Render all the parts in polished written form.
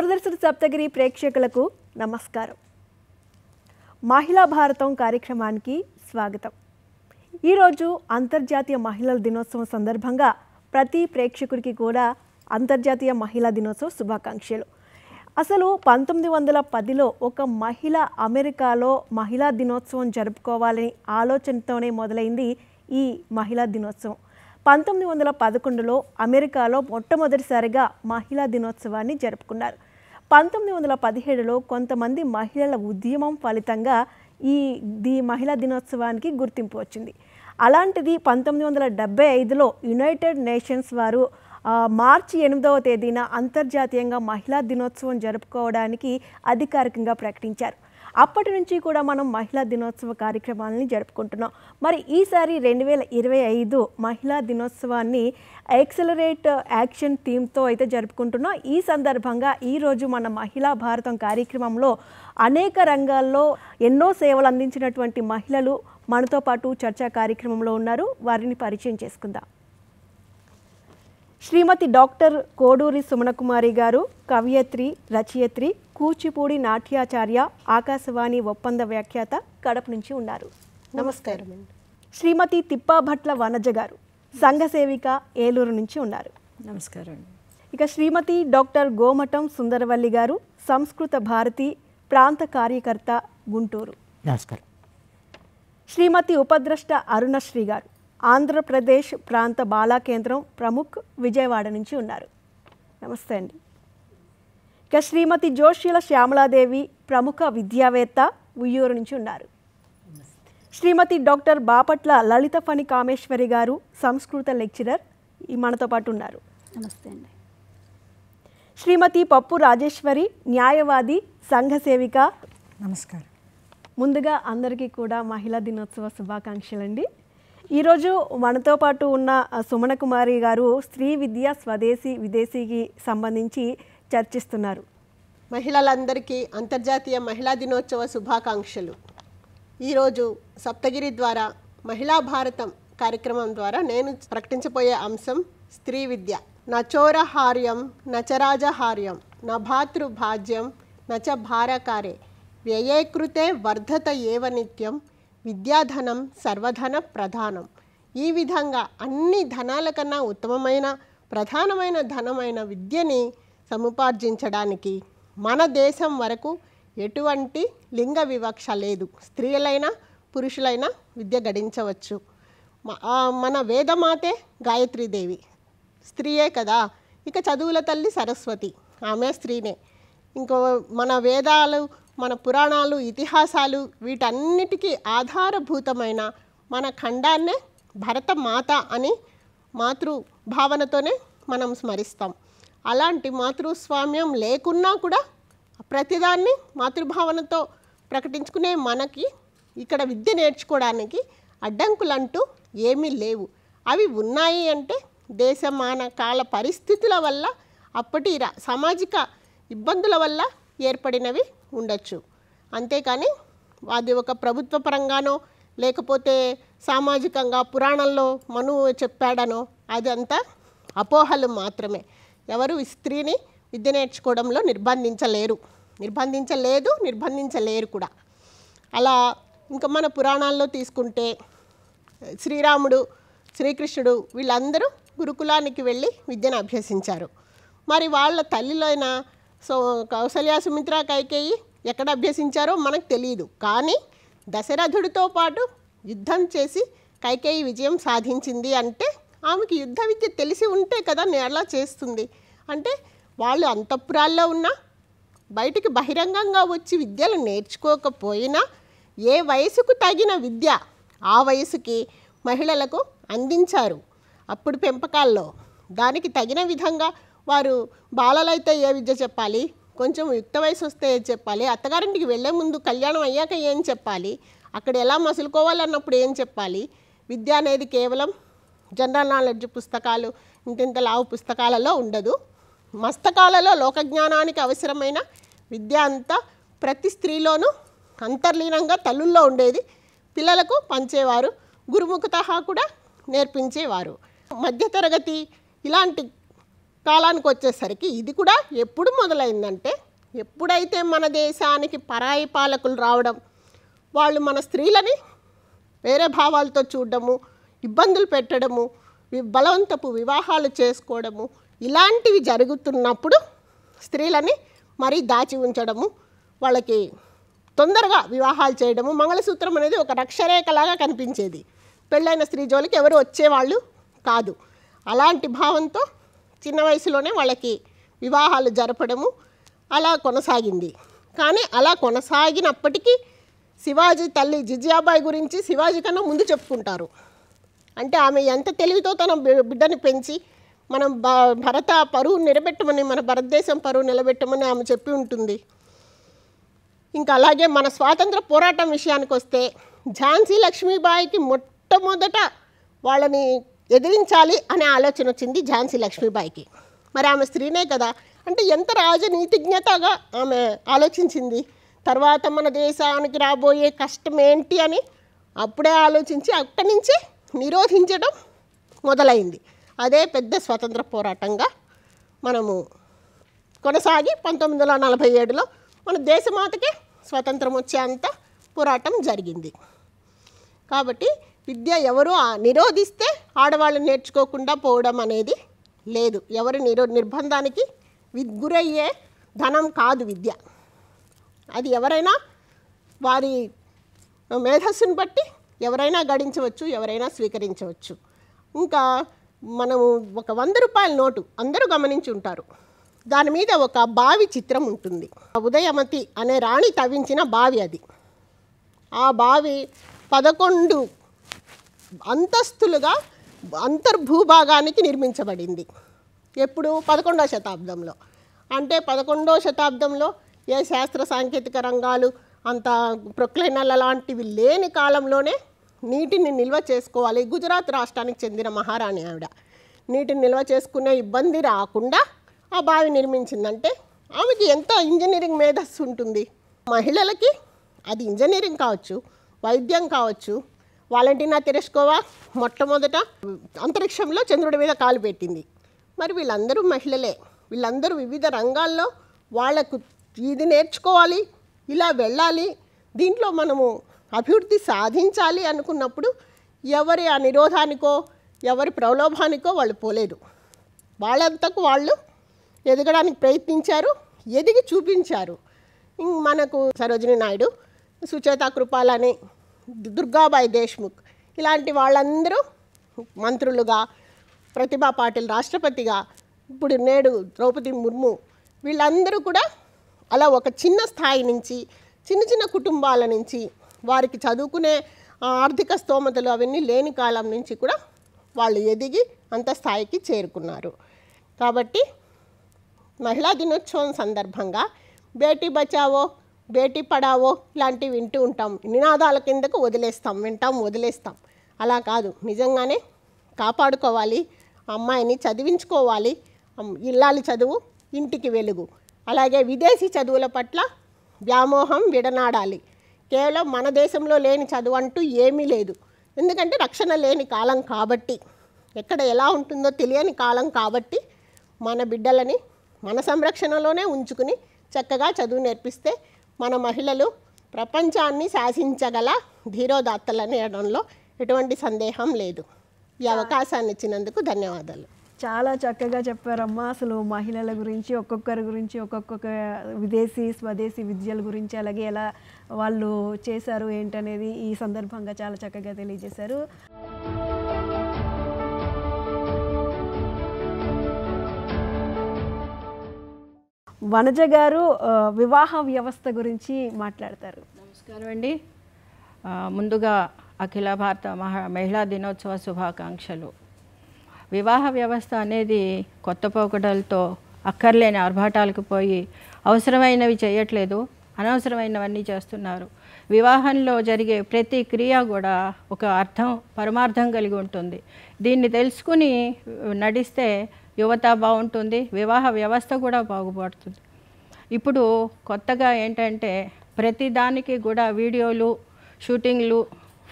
దూరదర్శన్ సప్తగిరి ప్రేక్షకులకు నమస్కారం. మహిళా భారతం కార్యక్రమానికి స్వాగతం. ఈరోజు అంతర్జాతీయ మహిళల దినోత్సవం సందర్భంగా ప్రతి ప్రేక్షకుడికి కూడా అంతర్జాతీయ మహిళా దినోత్సవ శుభాకాంక్షలు. అసలు 1910లో ఒక మహిళ అమెరికాలో మహిళా దినోత్సవం జరుపుకోవాలని ఆలోచనతోనే మొదలైంది ఈ మహిళా దినోత్సవం. 1911లో అమెరికాలో మొట్టమొదటిసారిగా మహిళా దినోత్సవాన్ని జరుపుకున్నారు. 1917లో కొంతమంది మహిళల ఉద్యమం ఫలితంగా ఈ మహిళా దినోత్సవానికి గుర్తింపు వచ్చింది. అలాంటిది 1975లో యునైటెడ్ నేషన్స్ వారు మార్చి 8వ తేదీన అంతర్జాతీయంగా మహిళా దినోత్సవం జరుపుకోవడానికి అధికారికంగా ప్రకటించారు. అప్పటి నుంచి కూడా మనం మహిళా దినోత్సవ కార్యక్రమాలని జరుపుకుంటున్నాం. మరి ఈసారి 2025 మహిళా దినోత్సవాన్ని యాక్సలరేట్ యాక్షన్ థీమ్తో అయితే జరుపుకుంటున్నాం. ఈ సందర్భంగా ఈరోజు మన మహిళా భారతం కార్యక్రమంలో అనేక రంగాల్లో ఎన్నో సేవలు అందించినటువంటి మహిళలు మనతో పాటు చర్చా కార్యక్రమంలో ఉన్నారు. వారిని పరిచయం చేసుకుందాం. శ్రీమతి డాక్టర్ కోడూరి సుమనకుమారి గారు కవయిత్రి, రచయిత్రి, కూచిపూడి నాట్యాచార్య, ఆకాశవాణి ఒప్పంద వ్యాఖ్యాత, కడప నుంచి ఉన్నారు. నమస్కారం. శ్రీమతి తిప్పాభట్ల వనజ గారు సంఘ సేవిక, ఏలూరు నుంచి ఉన్నారు. నమస్కారం. ఇక శ్రీమతి డాక్టర్ గోమటం సుందరవల్లి గారు సంస్కృత భారతి ప్రాంత కార్యకర్త, గుంటూరు. నమస్కారం. శ్రీమతి ఉపద్రష్ట అరుణశ్రీ గారు ఆంధ్రప్రదేశ్ ప్రాంత బాలా కేంద్రం ప్రముఖ్, విజయవాడ నుంచి ఉన్నారు. నమస్తే అండి. ఇక శ్రీమతి జోషిల శ్యామలాదేవి ప్రముఖ విద్యావేత్త, ఉయ్యూరు నుంచి ఉన్నారు. శ్రీమతి డాక్టర్ బాపట్ల లలిత ఫణి కామేశ్వరి గారు సంస్కృత లెక్చరర్, మనతో పాటు ఉన్నారు. నమస్తే అండి. శ్రీమతి పప్పు రాజేశ్వరి న్యాయవాది, సంఘ సేవిక. నమస్కారం. ముందుగా అందరికీ కూడా మహిళా దినోత్సవ శుభాకాంక్షలండి. ఈరోజు మనతో పాటు ఉన్న సుమనకుమారి గారు స్త్రీ విద్య స్వదేశీ విదేశీకి సంబంధించి చర్చిస్తున్నారు. మహిళలందరికీ అంతర్జాతీయ మహిళా దినోత్సవ శుభాకాంక్షలు. ఈరోజు సప్తగిరి ద్వారా మహిళా భారతం కార్యక్రమం ద్వారా నేను ప్రకటించబోయే అంశం స్త్రీ విద్య. నచోరహార్యం నచరాజహార్యం నభాతృభాజ్యం నచ భారకారే వ్యయేకృతే వర్ధత ఏవ నిత్యం విద్యాధనం సర్వధన ప్రధానం. ఈ విధంగా అన్ని ధనాల కన్నా ఉత్తమమైన ప్రధానమైన ధనమైన విద్యని సముపార్జించడానికి మన దేశం వరకు ఎటువంటి లింగ వివక్ష లేదు. స్త్రీలైనా పురుషులైనా విద్య గడించవచ్చు. మన వేదమాతే గాయత్రీదేవి స్త్రీయే కదా. ఇక చదువుల తల్లి సరస్వతి, ఆమె స్త్రీనే. ఇంకో మన వేదాలు, మన పురాణాలు, ఇతిహాసాలు వీటన్నిటికీ ఆధారభూతమైన మన ఖండాన్నే భరతమాత అని మాతృభావనతోనే మనం స్మరిస్తాం. అలాంటి మాతృస్వామ్యం లేకున్నా కూడా ప్రతిదాన్ని మాతృభావనతో ప్రకటించుకునే మనకి ఇక్కడ విద్య నేర్చుకోవడానికి అడ్డంకులంటూ ఏమీ లేవు. అవి ఉన్నాయి అంటే దేశమాన కాల పరిస్థితుల వల్ల, అప్పటి సామాజిక ఇబ్బందుల వల్ల ఏర్పడినవి ఉండొచ్చు. అంతేకాని అది ఒక ప్రభుత్వ పరంగానో లేకపోతే సామాజికంగా పురాణంలో మనువు చెప్పాడనో అదంతా అపోహలు మాత్రమే. ఎవరు స్త్రీని విద్య నేర్చుకోవడంలో నిర్బంధించలేరు కూడా. అలా ఇంకా మన పురాణాల్లో తీసుకుంటే శ్రీరాముడు, శ్రీకృష్ణుడు వీళ్ళందరూ గురుకులానికి వెళ్ళి విద్యను అభ్యసించారు. మరి వాళ్ళ తల్లిలైన కౌసల్య, సుమిత్ర, కైకేయి ఎక్కడ అభ్యసించారో మనకు తెలియదు. కానీ దశరథుడితో పాటు యుద్ధం చేసి కైకేయి విజయం సాధించింది అంటే ఆమెకి యుద్ధ విద్య తెలిసి ఉంటే కదా అలా చేస్తుంది. అంటే వాళ్ళు అంతఃపురాల్లో ఉన్నా బయటికి బహిరంగంగా వచ్చి విద్యలు నేర్చుకోకపోయినా ఏ వయసుకు తగిన విద్య ఆ వయసుకి మహిళలకు అందించారు. అప్పుడు పెంపకాల్లో దానికి తగిన విధంగా వారు బాలలైతే ఏ విద్య చెప్పాలి, కొంచెం యుక్త వయసు వస్తే ఏం చెప్పాలి, అత్తగారింటికి వెళ్ళే ముందు కళ్యాణం అయ్యాక ఏం చెప్పాలి, అక్కడ ఎలా మసులుకోవాలన్నప్పుడు ఏం చెప్పాలి. విద్య అనేది కేవలం జనరల్ నాలెడ్జ్ పుస్తకాలు, ఇంతింత లావు పుస్తకాలలో ఉండదు. మస్తకాలలో లోకజ్ఞానానికి అవసరమైన విద్య అంతా ప్రతి స్త్రీలోనూ అంతర్లీనంగా తల్లుల్లో ఉండేది. పిల్లలకు పంచేవారు, గురుముఖత కూడా నేర్పించేవారు. మధ్యతరగతి ఇలాంటి కాలానికి వచ్చేసరికి ఇది కూడా ఎప్పుడు మొదలైందంటే, ఎప్పుడైతే మన దేశానికి పరాయి పాలకులు రావడం, వాళ్ళు మన స్త్రీలని వేరే భావాలతో చూడడము, ఇబ్బందులు పెట్టడము, బలవంతపు వివాహాలు చేసుకోవడము, ఇలాంటివి జరుగుతున్నప్పుడు స్త్రీలని మరీ దాచి ఉంచడము, వాళ్ళకి తొందరగా వివాహాలు చేయడము. మంగళసూత్రం అనేది ఒక రక్షరేఖలాగా కనిపించేది. పెళ్ళైన స్త్రీ జోలికి ఎవరు వచ్చేవాళ్ళు కాదు. అలాంటి భావంతో చిన్న వయసులోనే వాళ్ళకి వివాహాలు జరపడము అలా కొనసాగింది. కానీ అలా కొనసాగినప్పటికీ శివాజీ తల్లి జిజియాబాయి గురించి శివాజీ కన్నా ముందు చెప్పుకుంటారు. అంటే ఆమె ఎంత తెలివితో తన బిడ్డని పెంచి మనం భరత పరువు నిలబెట్టమని, మన భారతదేశం పరువు నిలబెట్టమని ఆమె చెప్పి ఉంటుంది. ఇంకా అలాగే మన స్వాతంత్ర పోరాటం విషయానికి వస్తే ఝాన్సీ లక్ష్మీబాయికి మొట్టమొదట వాళ్ళని ఎదిరించాలి అనే ఆలోచన వచ్చింది ఝాన్సీ లక్ష్మీబాయికి. మరి ఆమె స్త్రీనే కదా, అంటే ఎంత రాజనీతిజ్ఞతగా ఆమె ఆలోచించింది. తర్వాత మన దేశానికి రాబోయే కష్టం ఏంటి అని అప్పుడే ఆలోచించి అక్కడి నుంచి నిరోధించడం మొదలైంది. అదే పెద్ద స్వతంత్ర పోరాటంగా మనము కొనసాగి 1947లో మన దేశమాతకే స్వతంత్రం వచ్చేంత పోరాటం జరిగింది. కాబట్టి విద్య ఎవరు నిరోధిస్తే ఆడవాళ్ళు నేర్చుకోకుండా పోవడం అనేది లేదు. ఎవరు నిర్బంధానికి గురయ్యే ధనం కాదు విద్య. అది ఎవరైనా వారి మేధస్సును బట్టి ఎవరైనా గడించవచ్చు, ఎవరైనా స్వీకరించవచ్చు. ఇంకా మనము ఒక 100 రూపాయల నోటు అందరూ గమనించి ఉంటారు. దాని మీద ఒక బావి చిత్రం ఉంటుంది. ఉదయమతి అనే రాణి తవ్వించిన బావి అది. ఆ బావి 11 అంతస్తులుగా అంతర్భూభాగానికి నిర్మించబడింది. ఎప్పుడు 11వ శతాబ్దంలో. అంటే 11వ శతాబ్దంలో ఏ శాస్త్ర సాంకేతిక రంగాలు అంత ప్రొక్లైనర్ల లాంటివి లేని కాలంలోనే నీటిని నిల్వ చేసుకోవాలి. గుజరాత్ రాష్ట్రానికి చెందిన మహారాణి ఆవిడ నీటిని నిల్వ చేసుకునే ఇబ్బంది రాకుండా ఆ బావి నిర్మించిందంటే ఆమెకి ఎంత ఇంజనీరింగ్ మేధస్సు ఉంటుంది. మహిళలకి అది ఇంజనీరింగ్ కావచ్చు, వైద్యం కావచ్చు. వాలంటీనా తెరెస్కోవా మొట్టమొదట అంతరిక్షంలో చంద్రుడి మీద కాలు పెట్టింది. మరి వీళ్ళందరూ మహిళలే. వీళ్ళందరూ వివిధ రంగాల్లో వాళ్ళకు ఇది నేర్చుకోవాలి, ఇలా వెళ్ళాలి, దీంట్లో మనము అభివృద్ధి సాధించాలి అనుకున్నప్పుడు ఎవరి ఆ నిరోధానికో ఎవరి ప్రలోభానికో వాళ్ళు పోలేదు. వాళ్ళంతకు వాళ్ళు ఎదగడానికి ప్రయత్నించారు, ఎదిగి చూపించారు. మనకు సరోజినీ నాయుడు, సుచేతా కృపాలని, దుర్గాబాయి దేశ్ముఖ్ ఇలాంటి వాళ్ళందరూ మంత్రులుగా, ప్రతిభా పాటిల్ రాష్ట్రపతిగా, ఇప్పుడు నేడు ద్రౌపది ముర్ము, వీళ్ళందరూ కూడా అలా ఒక చిన్న స్థాయి నుంచి, చిన్న చిన్న కుటుంబాల నుంచి, వారికి చదువుకునే ఆర్థిక స్తోమతలు అవన్నీ లేని కాలం నుంచి కూడా వాళ్ళు ఎదిగి అంత స్థాయికి చేరుకున్నారు. కాబట్టి మహిళా దినోత్సవం సందర్భంగా బేటీ బచావో, బేటీ పడావో ఇలాంటివి వింటూ ఉంటాం. నినాదాల కిందకు వదిలేస్తాం, వింటాం, వదిలేస్తాం. అలా కాదు, నిజంగానే కాపాడుకోవాలి, అమ్మాయిని చదివించుకోవాలి. ఇల్లాలి చదువు ఇంటికి వెలుగు. అలాగే విదేశీ చదువుల పట్ల వ్యామోహం విడనాడాలి. కేవలం మన దేశంలో లేని చదువు అంటూ ఏమీ లేదు. ఎందుకంటే రక్షణ లేని కాలం కాబట్టి, ఎక్కడ ఎలా ఉంటుందో తెలియని కాలం కాబట్టి మన బిడ్డలని మన సంరక్షణలోనే ఉంచుకుని చక్కగా చదువు నేర్పిస్తే మన మహిళలు ప్రపంచాన్ని శాసించగల ధీరోదాత్తలని అనడంలో ఎటువంటి సందేహం లేదు. ఈ అవకాశాన్ని ఇచ్చినందుకు ధన్యవాదాలు. చాలా చక్కగా చెప్పారమ్మా. అసలు మహిళల గురించి, ఒక్కొక్కరి గురించి, ఒక్కొక్క విదేశీ స్వదేశీ విద్యల గురించి, అలాగే ఎలా వాళ్ళు చేశారు ఏంటనేది ఈ సందర్భంగా చాలా చక్కగా తెలియజేశారు. వనజ గారు వివాహ వ్యవస్థ గురించి మాట్లాడతారు. నమస్కారం అండి. ముందుగా అఖిల భారత మహిళా దినోత్సవ శుభాకాంక్షలు. వివాహ వ్యవస్థ అనేది కొత్త పోకడలతో అక్కర్లేని ఆర్భాటాలకు పోయి అవసరమైనవి చేయట్లేదు, అనవసరమైనవన్నీ చేస్తున్నారు. వివాహంలో జరిగే ప్రతి క్రియ కూడా ఒక అర్థం, పరమార్థం కలిగి ఉంటుంది. దీన్ని తెలుసుకుని నడిస్తే యువత బాగుంటుంది, వివాహ వ్యవస్థ కూడా బాగుపడుతుంది. ఇప్పుడు కొత్తగా ఏంటంటే ప్రతి దానికి కూడా వీడియోలు, షూటింగ్లు,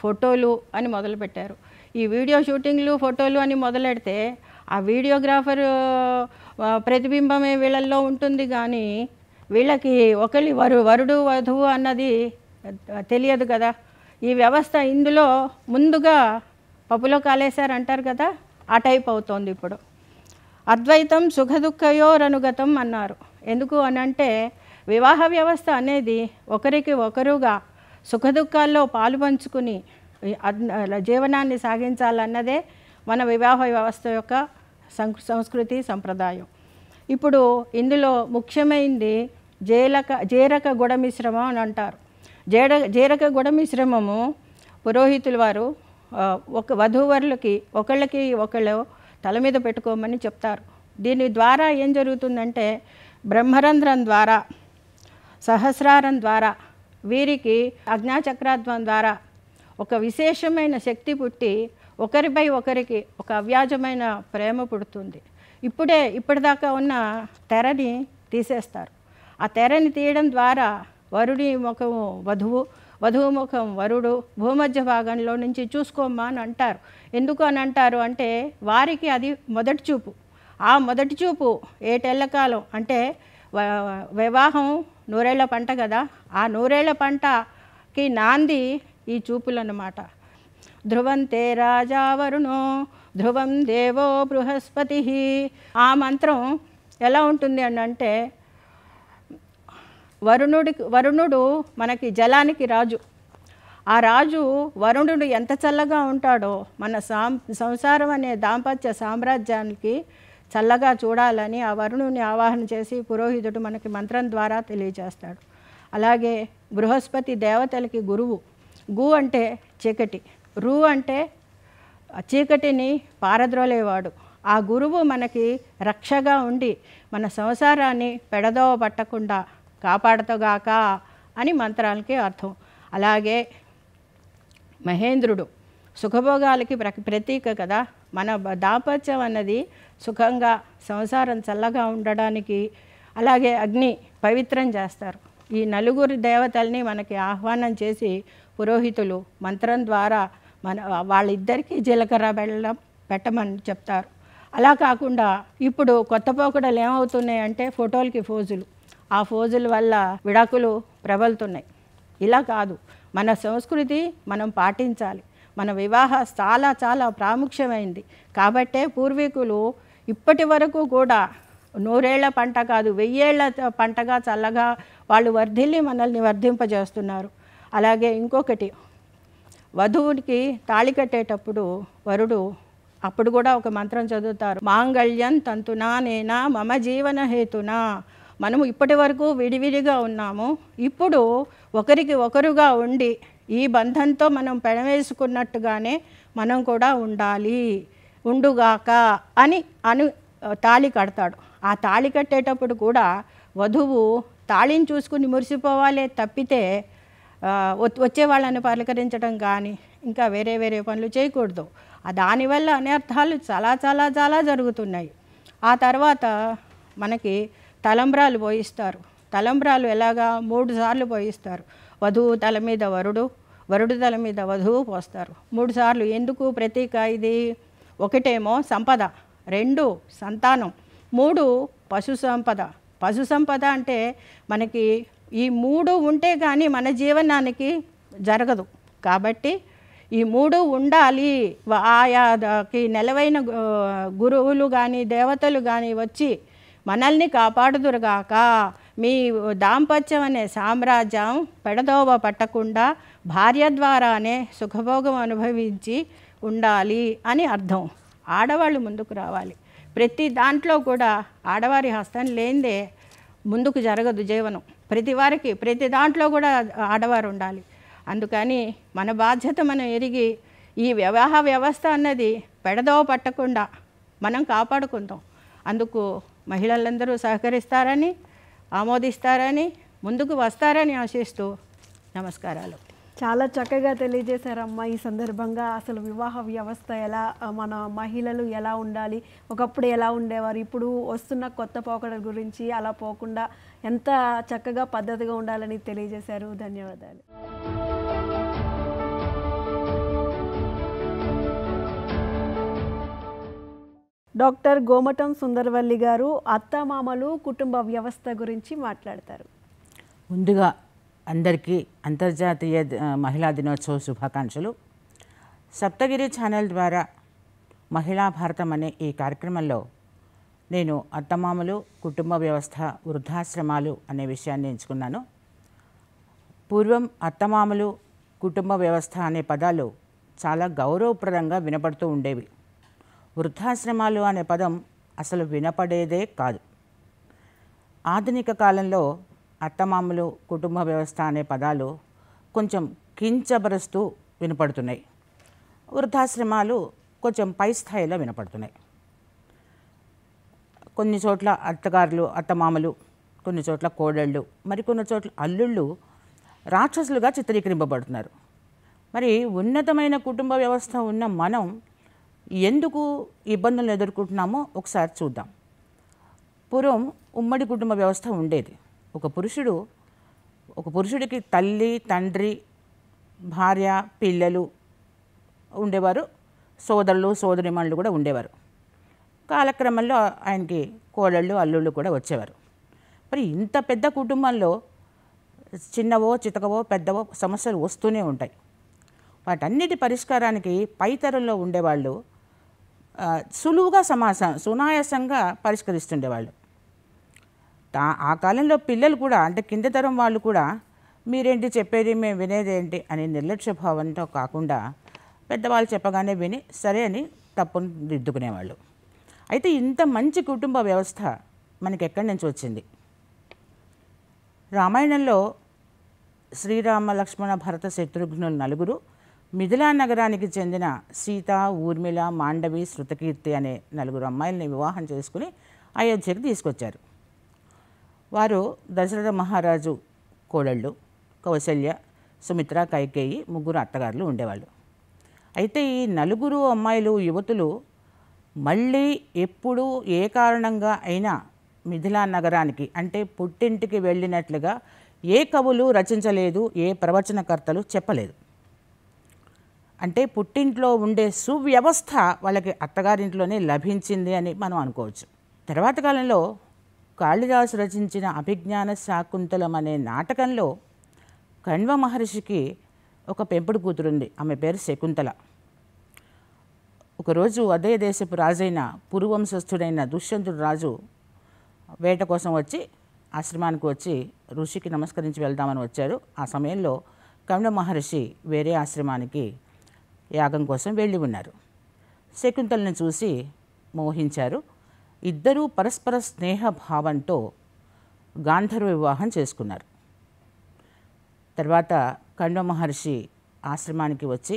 ఫోటోలు అని మొదలుపెట్టారు. ఈ వీడియో షూటింగ్లు, ఫోటోలు అని మొదలెడితే ఆ వీడియోగ్రాఫర్ ప్రతిబింబమే వీళ్ళల్లో ఉంటుంది, కానీ వీళ్ళకి ఒకరి వరుడు వధువు అన్నది తెలియదు కదా. ఈ వ్యవస్థ ఇందులో ముందుగా పప్పులో కాలేశారు అంటారు కదా, ఆ టైప్ అవుతోంది ఇప్పుడు. అద్వైతం సుఖదుఖయోరనుగతం అన్నారు. ఎందుకు అని అంటే వివాహ వ్యవస్థ అనేది ఒకరికి ఒకరుగా సుఖదుఖాల్లో పాలు పంచుకుని జీవనాన్ని సాగించాలన్నదే మన వివాహ వ్యవస్థ యొక్క సంస్కృతి సంప్రదాయం. ఇప్పుడు ఇందులో ముఖ్యమైనది జీరక గుడ మిశ్రమం అని అంటారు. జీరక గుడ మిశ్రమము పురోహితుల వారు ఒక వధూవరులకి ఒకళ్ళకి ఒకళ్ళు తల మీద పెట్టుకోమని చెప్తారు. దీని ద్వారా ఏం జరుగుతుందంటే బ్రహ్మరంధ్రం ద్వారా, సహస్రారం ద్వారా, వీరికి అజ్ఞాచక్రాద్వం ద్వారా ఒక విశేషమైన శక్తి పుట్టి ఒకరిపై ఒకరికి ఒక అవ్యాజమైన ప్రేమ పుడుతుంది. ఇప్పటిదాకా ఉన్న తెరని తీసేస్తారు. ఆ తెరని తీయడం ద్వారా వరుడి ముఖము వధువు, వధువు ముఖం వరుడు భూమధ్య భాగంలో నుంచి చూసుకోమ్మా అని అంటారు. ఎందుకు అని అంటారు అంటే వారికి అది మొదటి చూపు. ఆ మొదటి చూపు ఏటెళ్ళకాలం అంటే వివాహం నూరేళ్ల పంట కదా, ఆ నూరేళ్ల పంటకి నాంది ఈ చూపులు అన్నమాట. ధ్రువంతే రాజా వరుణో ధ్రువం దేవో బృహస్పతి. ఆ మంత్రం ఎలా ఉంటుంది అని అంటే వరుణుడు మనకి జలానికి రాజు. ఆ రాజు వరుణుడు ఎంత చల్లగా ఉంటాడో మన సంసారం అనే దాంపత్య సామ్రాజ్యానికి చల్లగా చూడాలని ఆ వరుణుని ఆవాహన చేసి పురోహితుడు మనకి మంత్రం ద్వారా తెలియజేస్తాడు. అలాగే బృహస్పతి దేవతలకి గురువు. గు అంటే చీకటి, రు అంటే చీకటిని పారద్రోలేవాడు. ఆ గురువు మనకి రక్షగా ఉండి మన సంసారాన్ని పెడదోవ పట్టకుండా కాపాడతగాక అని మంత్రాలకి అర్థం. అలాగే మహేంద్రుడు సుఖభోగాలకి ప్రతీక కదా. మన దాంపత్యం అన్నది సుఖంగా సంసారం చల్లగా ఉండడానికి. అలాగే అగ్ని పవిత్రం చేస్తారు. ఈ నలుగురు దేవతల్ని మనకి ఆహ్వానం చేసి పురోహితులు మంత్రం ద్వారా వాళ్ళిద్దరికీ జీలకర్ర బెల్లం పెట్టమని చెప్తారు. అలా కాకుండా ఇప్పుడు కొత్త పోకడలు ఏమవుతున్నాయంటే ఫోటోలకి ఫోజులు. ఆ ఫోజుల వల్ల విడాకులు ప్రబలుతున్నాయి. ఇలా కాదు, మన సంస్కృతి మనం పాటించాలి. మన వివాహ చాలా చాలా ప్రాముఖ్యమైంది. కాబట్టే పూర్వీకులు ఇప్పటి వరకు కూడా నూరేళ్ల పంట కాదు 1000 ఏళ్ల పంటగా చల్లగా వాళ్ళు వర్ధిల్లి మనల్ని వర్ధింపజేస్తున్నారు. అలాగే ఇంకొకటి, వధువునికి తాళి కట్టేటప్పుడు వరుడు అప్పుడు కూడా ఒక మంత్రం చదువుతారు. మాంగళ్యం తంతునా నేనా మమ జీవన హేతునా. మనము ఇప్పటి వరకు విడివిడిగా ఉన్నాము, ఇప్పుడు ఒకరికి ఒకరుగా ఉండి ఈ బంధంతో మనం పెనవేసుకున్నట్టుగానే మనం కూడా ఉండాలి, ఉండుగాక అని తాళి కడతాడు. ఆ తాళి కట్టేటప్పుడు కూడా వధువు తాళిని చూసుకుని మురిసిపోవాలే తప్పితే వచ్చే వాళ్ళని పలకరించడం కానీ ఇంకా వేరే వేరే పనులు చేయకూడదు. దానివల్ల అనర్థాలు చాలా చాలా చాలా జరుగుతున్నాయి. ఆ తర్వాత మనకి తలంబ్రాలు పోయిస్తారు. తలంబ్రాలు ఎలాగా 3 సార్లు పోయిస్తారు. వధువు తల మీద వరుడు, వరుడు తల మీద వధువు పోస్తారు 3 సార్లు. ఎందుకు ప్రతీక ఇది? ఒకటేమో సంపద, 2 సంతానం, 3 పశు సంపద. పశు సంపద అంటే మనకి ఈ 3 ఉంటే కానీ మన జీవనానికి జరగదు. కాబట్టి ఈ 3 ఉండాలి. ఆయాకి నెలవైన గురువులు కానీ దేవతలు కానీ వచ్చి మనల్ని కాపాడుదురుగాక, మీ దాంపత్యం అనే సామ్రాజ్యం పెడదోవ పట్టకుండా భార్య ద్వారానే సుఖభోగం అనుభవించి ఉండాలి అని అర్థం. ఆడవాళ్ళు ముందుకు రావాలి. ప్రతి దాంట్లో కూడా ఆడవారి హస్తం లేనిదే ముందుకు జరగదు జీవనం. ప్రతి దాంట్లో కూడా ఆడవారు ఉండాలి. అందుకని మన బాధ్యత మనం ఎరిగి ఈ వివాహ వ్యవస్థ అన్నది పెడదోవ పట్టకుండా మనం కాపాడుకుందాం. అందుకు మహిళలందరూ సహకరిస్తారని, ఆమోదిస్తారని, ముందుకు వస్తారని ఆశిస్తూ నమస్కారాలు. చాలా చక్కగా తెలియజేశారమ్మా. ఈ సందర్భంగా అసలు వివాహ వ్యవస్థ ఎలా, మన మహిళలు ఎలా ఉండాలి, ఒకప్పుడు ఎలా ఉండేవారు, ఇప్పుడు వస్తున్న కొత్త పోకడల గురించి అలా పోకుండా ఎంత చక్కగా పద్ధతిగా ఉండాలని తెలియజేశారు. ధన్యవాదాలు. డాక్టర్ గోమటం సుందరవల్లి గారు అత్తమామలు కుటుంబ వ్యవస్థ గురించి మాట్లాడతారు. ముందుగా అందరికీ అంతర్జాతీయ మహిళా దినోత్సవ శుభాకాంక్షలు. సప్తగిరి ఛానల్ ద్వారా మహిళా భారతం అనే ఈ కార్యక్రమంలో నేను అత్తమామలు, కుటుంబ వ్యవస్థ, వృద్ధాశ్రమాలు అనే విషయాన్ని ఎంచుకున్నాను. పూర్వం అత్తమామలు, కుటుంబ వ్యవస్థ అనే పదాలు చాలా గౌరవప్రదంగా వినపడుతూ ఉండేవి. వృద్ధాశ్రమాలు అనే పదం అసలు వినపడేదే కాదు. ఆధునిక కాలంలో అత్తమామలు, కుటుంబ వ్యవస్థ అనే పదాలు కొంచెం కించబరుస్తూ వినపడుతున్నాయి. వృద్ధాశ్రమాలు కొంచెం పై స్థాయిలో వినపడుతున్నాయి. కొన్ని చోట్ల అత్తగారులు, అత్తమామలు, కొన్ని చోట్ల కోడళ్ళు, మరికొన్ని చోట్ల అల్లుళ్ళు రాక్షసులుగా చిత్రీకరింపబడుతున్నారు. మరి ఉన్నతమైన కుటుంబ వ్యవస్థ ఉన్న మనం ఎందుకు ఇబ్బందులను ఎదుర్కొంటున్నామో ఒకసారి చూద్దాం. పూర్వం ఉమ్మడి కుటుంబ వ్యవస్థ ఉండేది. ఒక పురుషుడికి తల్లి, తండ్రి, భార్య, పిల్లలు ఉండేవారు. సోదరులు, సోదరిమణులు కూడా ఉండేవారు. కాలక్రమంలో ఆయనకి కోడళ్ళు, అల్లుళ్ళు కూడా వచ్చేవారు. మరి ఇంత పెద్ద కుటుంబంలో చిన్నవో, చితకవో, పెద్దవో సమస్యలు వస్తూనే ఉంటాయి. వాటన్నిటి పరిష్కారానికి పైతరంలో ఉండేవాళ్ళు సులువుగా సునాయాసంగా పరిష్కరిస్తుండేవాళ్ళు. ఆ కాలంలో పిల్లలు కూడా, అంటే కింద తరం వాళ్ళు కూడా మీరేంటి చెప్పేది, మేము వినేది ఏంటి అని నిర్లక్ష్య భావంతో కాకుండా పెద్దవాళ్ళు చెప్పగానే విని సరే అని తప్పును దిద్దుకునేవాళ్ళు. అయితే ఇంత మంచి కుటుంబ వ్యవస్థ మనకి ఎక్కడి నుంచి వచ్చింది? రామాయణంలో శ్రీరామ, లక్ష్మణ, భరత, శత్రుఘ్నులు నలుగురు మిథిలా నగరానికి చెందిన సీత, ఊర్మిళ, మాండవి, శృతకీర్తి అనే నలుగురు అమ్మాయిల్ని వివాహం చేసుకుని అయోధ్యకు తీసుకొచ్చారు. వారు దశరథ మహారాజు కోడళ్ళు, కౌసల్య, సుమిత్ర, కైకేయి ముగ్గురు అత్తగారులు ఉండేవాళ్ళు. అయితే ఈ నలుగురు అమ్మాయిలు, యువతులు మళ్ళీ ఎప్పుడు ఏ కారణంగా అయినా మిథిలా నగరానికి, అంటే పుట్టింటికి వెళ్ళినట్లుగా ఏ కవులు రచించలేదు, ఏ ప్రవచనకర్తలు చెప్పలేదు. అంటే పుట్టింట్లో ఉండే సువ్యవస్థ వాళ్ళకి అత్తగారింట్లోనే లభించింది అని మనం అనుకోవచ్చు. తర్వాత కాలంలో కాళిదాసు రచించిన అభిజ్ఞాన శాకుంతలం అనే నాటకంలో కణ్వ మహర్షికి ఒక పెంపుడు కూతురుంది. ఆమె పేరు శకుంతల. ఒకరోజు అదే దేశపు రాజైన పురువంశస్థుడైన దుష్యంతుడు రాజు వేట కోసం వచ్చి ఆశ్రమానికి వచ్చి ఋషికి నమస్కరించి వెళ్దామని వచ్చారు. ఆ సమయంలో కణ్వ మహర్షి వేరే ఆశ్రమానికి యాగం కోసం వెళ్ళి ఉన్నారు. శకుంతలను చూసి మోహించారు. ఇద్దరూ పరస్పర స్నేహభావంతో గాంధర్వ వివాహం చేసుకున్నారు. తర్వాత కణ్వ మహర్షి ఆశ్రమానికి వచ్చి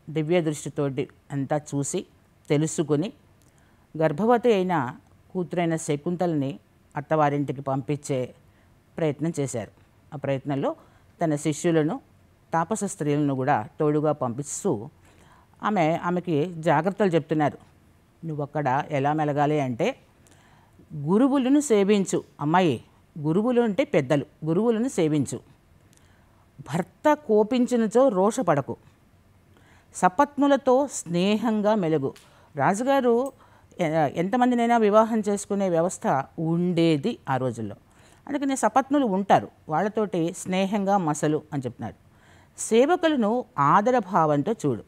దివ్య దృష్టితోటి అంతా చూసి తెలుసుకొని గర్భవతి అయిన కూతురైన శకుంతలని అత్తవారింటికి పంపించే ప్రయత్నం చేశారు. ఆ ప్రయత్నంలో తన శిష్యులను, తాపస స్త్రీలను కూడా తోడుగా పంపిస్తూ ఆమెకి జాగ్రత్తలు చెప్తున్నారు. నువ్వు అక్కడ ఎలా మెలగాలి అంటే గురువులను సేవించు అమ్మాయి, గురువులు అంటే పెద్దలు, గురువులను సేవించు, భర్త కోపించినచో రోషపడకు, సపత్నులతో స్నేహంగా మెలుగు. రాజుగారు ఎంతమందినైనా వివాహం చేసుకునే వ్యవస్థ ఉండేది ఆ రోజుల్లో. అందుకని సపత్నులు ఉంటారు, వాళ్ళతోటి స్నేహంగా మసలు అని చెప్తున్నాడు. సేవకులను ఆదరభావంతో చూడు.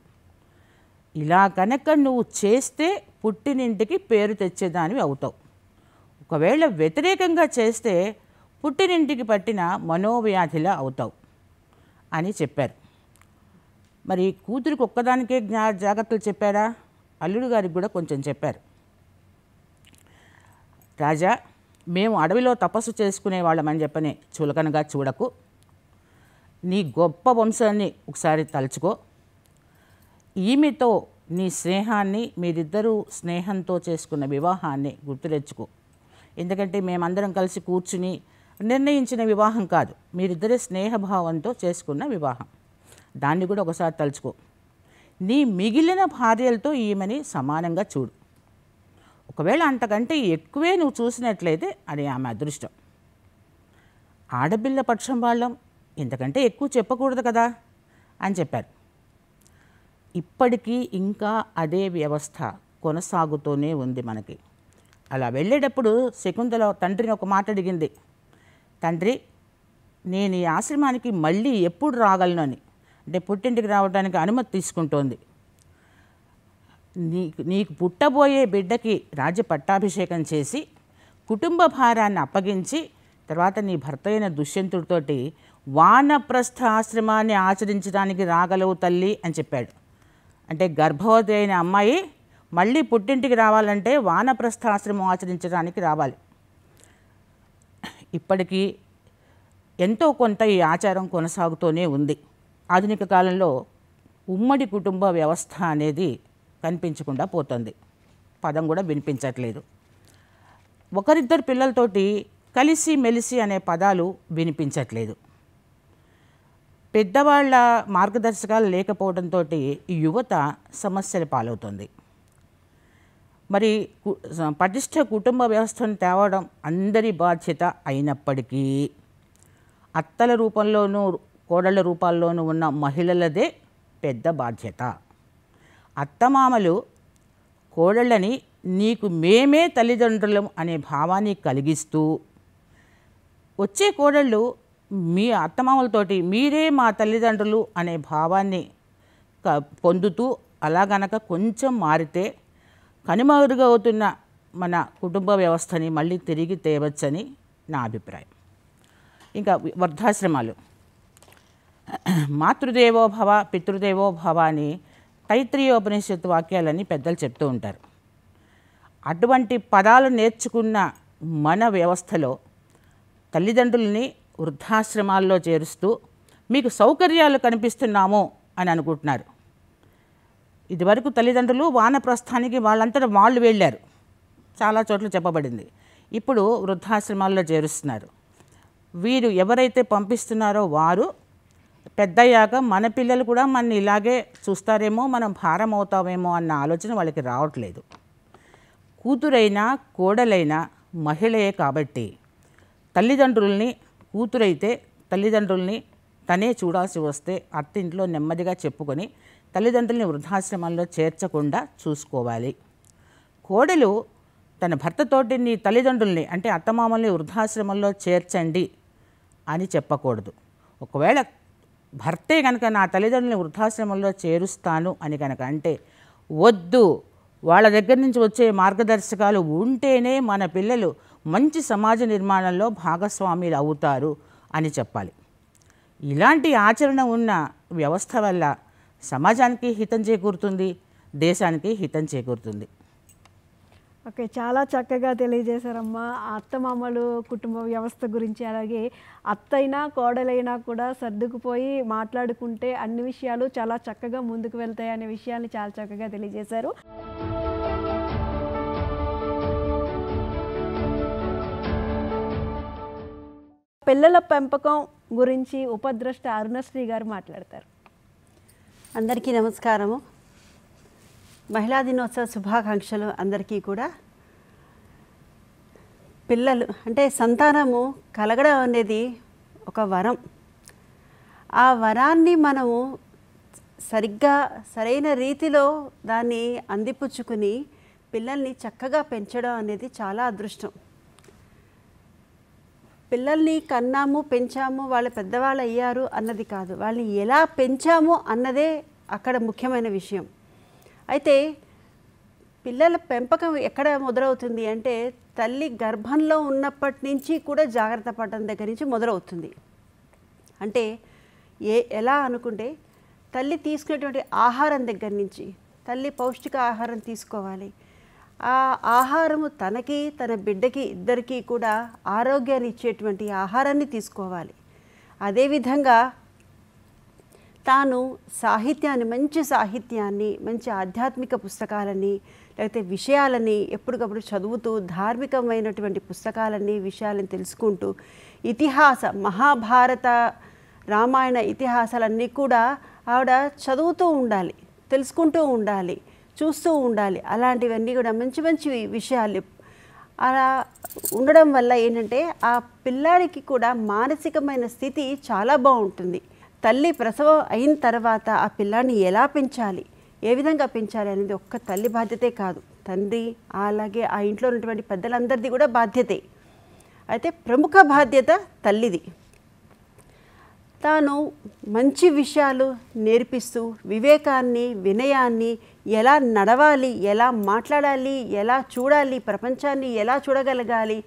ఇలా కనుక నువ్వు చేస్తే పుట్టినింటికి పేరు తెచ్చేదానివి అవుతావు. ఒకవేళ వ్యతిరేకంగా చేస్తే పుట్టినింటికి పట్టిన మనోవ్యాధిలా అవుతావు అని చెప్పారు. మరి కూతురికి ఒక్కదానికే జాగ్రత్తలు చెప్పారా? అల్లుడు గారికి కూడా కొంచెం చెప్పారు. రాజా, మేము అడవిలో తపస్సు చేసుకునే వాళ్ళమని చెప్పని చులకనగా చూడకు. నీ గొప్ప వంశాన్ని ఒకసారి తలుచుకో. ఈమెతో నీ స్నేహాన్ని, మీరిద్దరూ స్నేహంతో చేసుకున్న వివాహాన్ని గుర్తు తెచ్చుకో. ఎందుకంటే మేమందరం కలిసి కూర్చుని నిర్ణయించిన వివాహం కాదు, మీరిద్దరే స్నేహభావంతో చేసుకున్న వివాహం. దాన్ని కూడా ఒకసారి తలుచుకో. నీ మిగిలిన భార్యలతో ఈమెని సమానంగా చూడు. ఒకవేళ అంతకంటే ఎక్కువే నువ్వు చూసినట్లయితే అది ఆమె అదృష్టం. ఆడపిల్ల పక్షం వాళ్ళం, ఇంతకంటే ఎక్కువ చెప్పకూడదు కదా అని చెప్పారు. ఇప్పటికీ ఇంకా అదే వ్యవస్థ కొనసాగుతూనే ఉంది మనకి. అలా వెళ్ళేటప్పుడు శకుంతల తండ్రిని ఒక మాట అడిగింది, తండ్రి నేను ఈ ఆశ్రమానికి మళ్ళీ ఎప్పుడు రాగలను అని. అంటే పుట్టింటికి రావడానికి అనుమతి తీసుకుంటోంది. నీకు పుట్టబోయే బిడ్డకి రాజ్య పట్టాభిషేకం చేసి కుటుంబ భారాన్ని అప్పగించి తర్వాత నీ భర్త అయిన దుష్యంతుడితోటి వానప్రస్థ ఆశ్రమాన్ని ఆచరించడానికి రాగలవు తల్లి అని చెప్పాడు. అంటే గర్భవతి అయిన అమ్మాయి మళ్ళీ పుట్టింటికి రావాలంటే వానప్రస్థ ఆశ్రమం ఆచరించడానికి రావాలి. ఇప్పటికీ ఎంతో కొంత ఈ ఆచారం కొనసాగుతూనే ఉంది. ఆధునిక కాలంలో ఉమ్మడి కుటుంబ వ్యవస్థ అనేది కనిపించకుండా పోతుంది. పదం కూడా వినిపించట్లేదు. ఒకరిద్దరు పిల్లలతోటి కలిసి మెలిసి అనే పదాలు వినిపించట్లేదు. పెద్దవాళ్ళ మార్గదర్శకాలు లేకపోవడంతో ఈ యువత సమస్యల పాలవుతుంది. మరి పటిష్ట కుటుంబ వ్యవస్థను తేవడం అందరి బాధ్యత అయినప్పటికీ అత్తల రూపంలోనూ కోడళ్ళ రూపాల్లోనూ ఉన్న మహిళలదే పెద్ద బాధ్యత. అత్తమామలు కోడళ్ళని నీకు మేమే తల్లిదండ్రులం అనే భావాన్ని కలిగిస్తూ, వచ్చే కోడళ్ళు మీ అత్తమామలతోటి మీరే మా తల్లిదండ్రులు అనే భావాన్ని పొందుతూ అలా గనక కొంచెం మారితే కనుమరుగవుతున్న మన కుటుంబ వ్యవస్థని మళ్ళీ తిరిగి తేవచ్చని నా అభిప్రాయం. ఇంకా వృద్ధాశ్రమాలు, మాతృదేవోభవ పితృదేవోభవ అని తైత్రీయోపనిషత్తు వాక్యాలని పెద్దలు చెప్తూ ఉంటారు. అటువంటి పదాలు నేర్చుకున్న మన వ్యవస్థలో తల్లిదండ్రులని వృద్ధాశ్రమాల్లో చేరుస్తూ మీకు సౌకర్యాలు కనిపిస్తున్నాము అని అనుకుంటున్నారు. ఇదివరకు తల్లిదండ్రులు వానప్రస్థానికి వాళ్ళంతటా వాళ్ళు వెళ్ళారు, చాలా చోట్ల చెప్పబడింది. ఇప్పుడు వృద్ధాశ్రమాల్లో చేరుస్తున్నారు. వీరు ఎవరైతే పంపిస్తున్నారో వారు పెద్దయ్యాక మన పిల్లలు కూడా మన ఇలాగే చూస్తారేమో, మనం భారం అవుతామేమో అన్న ఆలోచన వాళ్ళకి రావట్లేదు. కూతురైనా కోడలైనా మహిళయే కాబట్టి తల్లిదండ్రుల్ని, కూతురైతే తల్లిదండ్రుల్ని తనే చూడాల్సి వస్తే అత్తింట్లో నెమ్మదిగా చెప్పుకొని తల్లిదండ్రుల్ని వృద్ధాశ్రమంలో చేర్చకుండా చూసుకోవాలి. కోడలు తన భర్తతోటి నీ తల్లిదండ్రుల్ని అంటే అత్తమామల్ని వృద్ధాశ్రమంలో చేర్చండి అని చెప్పకూడదు. ఒకవేళ భర్తే కనుక నా తల్లిదండ్రుల్ని వృద్ధాశ్రమంలో చేరుస్తాను అని కనుక అంటే వద్దు, వాళ్ళ దగ్గర నుంచి వచ్చే మార్గదర్శకాలు ఉంటేనే మన పిల్లలు మంచి సమాజ నిర్మాణంలో భాగస్వాములు అవుతారు అని చెప్పాలి. ఇలాంటి ఆచరణ ఉన్న వ్యవస్థ వల్ల సమాజానికి హితం చేకూరుతుంది, దేశానికి హితం చేకూరుతుంది. ఓకే, చాలా చక్కగా తెలియజేశారమ్మా. అత్తమామలు కుటుంబ వ్యవస్థ గురించి, అలాగే అత్తైనా కోడలైనా కూడా సర్దుకుపోయి మాట్లాడుకుంటే అన్ని విషయాలు చాలా చక్కగా ముందుకు వెళ్తాయి అనే విషయాన్ని చాలా చక్కగా తెలియజేశారు. పిల్లల పెంపకం గురించి ఉపద్రష్ట అరుణశ్రీ గారు మాట్లాడతారు. అందరికీ నమస్కారము. మహిళా దినోత్సవ శుభాకాంక్షలు అందరికీ కూడా. పిల్లలు అంటే సంతానము కలగడం అనేది ఒక వరం. ఆ వరాన్ని మనము సరిగ్గా సరైన రీతిలో దాన్ని అందిపుచ్చుకుని పిల్లల్ని చక్కగా పెంచడం అనేది చాలా అదృష్టం. పిల్లల్ని కన్నాము, పెంచాము, వాళ్ళు పెద్దవాళ్ళు అయ్యారు అన్నది కాదు, వాళ్ళని ఎలా పెంచాము అన్నదే అక్కడ ముఖ్యమైన విషయం. అయితే పిల్లల పెంపకం ఎక్కడ మొదలవుతుంది అంటే తల్లి గర్భంలో ఉన్నప్పటి నుంచి కూడా జాగ్రత్త పడడం దగ్గర నుంచి మొదలవుతుంది. అంటే ఎలా అనుకుంటే తల్లి తీసుకునేటువంటి ఆహారం దగ్గర నుంచి, తల్లి పౌష్టిక ఆహారం తీసుకోవాలి. ఆ ఆహారము తనకి తన బిడ్డకి ఇద్దరికీ కూడా ఆరోగ్యాన్ని ఇచ్చేటువంటి ఆహారాన్ని తీసుకోవాలి. అదేవిధంగా తాను సాహిత్యాన్ని, మంచి సాహిత్యాన్ని, మంచి ఆధ్యాత్మిక పుస్తకాలని, లేకపోతే విషయాలని ఎప్పటికప్పుడు చదువుతూ ధార్మికమైనటువంటి పుస్తకాలని, విషయాలను తెలుసుకుంటూ ఇతిహాస మహాభారత రామాయణ ఇతిహాసాలన్నీ కూడా ఆవిడ చదువుతూ ఉండాలి, తెలుసుకుంటూ ఉండాలి, చూస్తూ ఉండాలి. అలాంటివన్నీ కూడా మంచి మంచి విషయాలు అలా ఉండడం వల్ల ఏంటంటే ఆ పిల్లాడికి కూడా మానసికమైన స్థితి చాలా బాగుంటుంది. తల్లి ప్రసవం అయిన తర్వాత ఆ పిల్లాడిని ఎలా పెంచాలి, ఏ విధంగా పెంచాలి అనేది ఒక్క తల్లి బాధ్యతే కాదు, తండ్రి అలాగే ఆ ఇంట్లో ఉన్నటువంటి పెద్దలందరిది కూడా బాధ్యతే. అయితే ప్రముఖ బాధ్యత తల్లిది. తాను మంచి విషయాలు నేర్పిస్తూ వివేకాన్ని, వినయాన్ని, ఎలా నడవాలి, ఎలా మాట్లాడాలి, ఎలా చూడాలి, ప్రపంచాన్ని ఎలా చూడగలగాలి,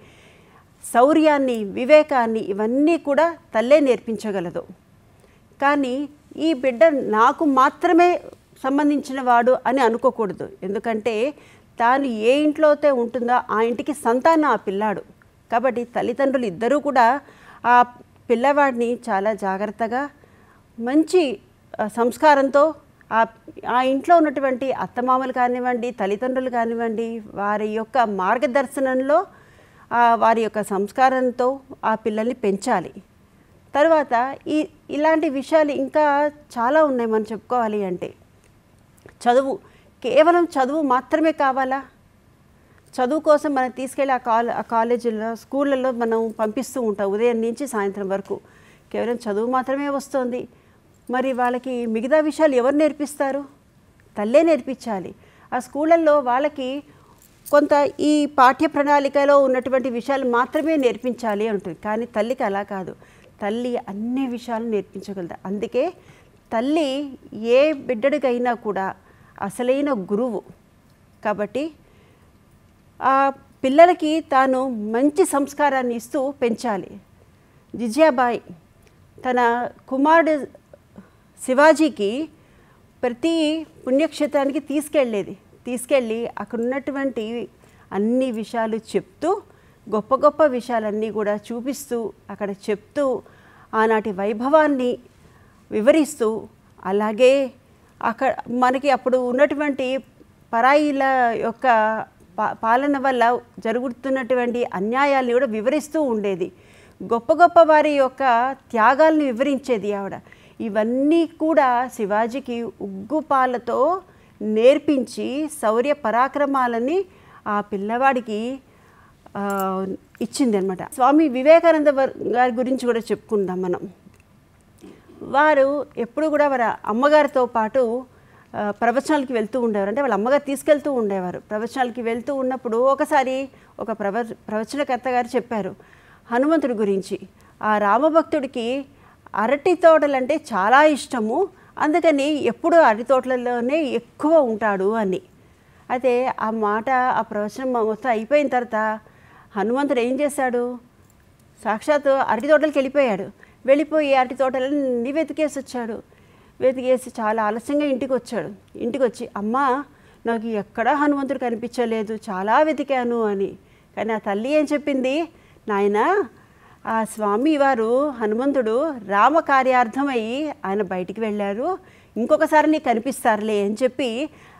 శౌర్యాన్ని, వివేకాన్ని ఇవన్నీ కూడా తల్లే నేర్పించగలదు. కానీ ఈ బిడ్డ నాకు మాత్రమే సంబంధించిన వాడు అని అనుకోకూడదు. ఎందుకంటే తాను ఏ ఇంట్లో అయితే ఉంటుందో ఆ ఇంటికి సంతానం ఆ పిల్లాడు. కాబట్టి తల్లిదండ్రులు ఇద్దరూ కూడా ఆ పిల్లవాడిని చాలా జాగ్రత్తగా మంచి సంస్కారంతో ఆ ఇంట్లో ఉన్నటువంటి అత్తమామలు కానివ్వండి, తల్లిదండ్రులు కానివ్వండి, వారి యొక్క మార్గదర్శనంలో వారి యొక్క సంస్కారంతో ఆ పిల్లల్ని పెంచాలి. తర్వాత ఇలాంటి విషయాలు ఇంకా చాలా ఉన్నాయి మనం చెప్పుకోవాలి అంటే. చదువు, కేవలం చదువు మాత్రమే కావాలా? చదువు కోసం మనం తీసుకెళ్ళి ఆ కాలేజీలో, స్కూళ్ళల్లో మనం పంపిస్తూ ఉంటాం ఉదయం నుంచి సాయంత్రం వరకు. కేవలం చదువు మాత్రమే వస్తుంది. మరి వాళ్ళకి మిగతా విషయాలు ఎవరు నేర్పిస్తారు? తల్లే నేర్పించాలి. ఆ స్కూళ్ళల్లో వాళ్ళకి కొంత ఈ పాఠ్య ప్రణాళికలో ఉన్నటువంటి విషయాలు మాత్రమే నేర్పించాలి ఉంటుంది. కానీ తల్లికి అలా కాదు. తల్లి అన్ని విషయాలు నేర్పించగలదు. అందుకే తల్లి ఏ బిడ్డడికైనా కూడా అసలైన గురువు. కాబట్టి ఆ పిల్లలకి తాను మంచి సంస్కారాన్ని ఇస్తూ పెంచాలి. జిజియాబాయి తన కుమారుడు శివాజీకి ప్రతి పుణ్యక్షేత్రానికి తీసుకెళ్ళి అక్కడ ఉన్నటువంటి అన్ని విషయాలు చెప్తూ, గొప్ప గొప్ప విషయాలన్నీ కూడా చూపిస్తూ, అక్కడ చెప్తూ, ఆనాటి వైభవాన్ని వివరిస్తూ, అలాగే అక్కడ మనకి అప్పుడు ఉన్నటువంటి పరాయిల యొక్క పాలన వల్ల జరుగుతున్నటువంటి అన్యాయాల్ని కూడా వివరిస్తూ ఉండేది. గొప్ప గొప్ప వారి యొక్క త్యాగాల్ని వివరించేది ఆవిడ. ఇవన్నీ కూడా శివాజీకి ఉగ్గుపాలతో నేర్పించి శౌర్య పరాక్రమాలని ఆ పిల్లవాడికి ఇచ్చింది అనమాట. స్వామి వివేకానంద గారి గురించి కూడా చెప్పుకుందాం మనం. వారు ఎప్పుడు కూడా వారి అమ్మగారితో పాటు ప్రవచనాలకి వెళ్తూ ఉండేవారు. అంటే వాళ్ళ అమ్మగారు తీసుకెళ్తూ ఉండేవారు. ప్రవచనాలకి వెళ్తూ ఉన్నప్పుడు ఒకసారి ఒక ప్రవచనకర్త గారు చెప్పారు హనుమంతుడి గురించి. ఆ రామభక్తుడికి అరటి తోటలంటే చాలా ఇష్టము, అందుకని ఎప్పుడు అరటి తోటలలోనే ఎక్కువ ఉంటాడు అని. అయితే ఆ మాట, ఆ ప్రవచనం మొత్తం అయిపోయిన తర్వాత హనుమంతుడు ఏం చేశాడు? సాక్షాత్తు అరటి తోటలకు వెళ్ళిపోయి అరటి తోటలని వెతికేసి వచ్చాడు. వెతికేసి చాలా ఆలస్యంగా ఇంటికి వచ్చి అమ్మా నాకు ఎక్కడా హనుమంతుడు కనిపించలేదు, చాలా వెతికాను అని. కానీ ఆ తల్లి ఏం చెప్పింది? నాయనా, ఆ స్వామి వారు హనుమంతుడు రామ కార్యార్థమయ్యి ఆయన బయటికి వెళ్ళారు, ఇంకొకసారి నీకు కనిపిస్తారులే అని చెప్పి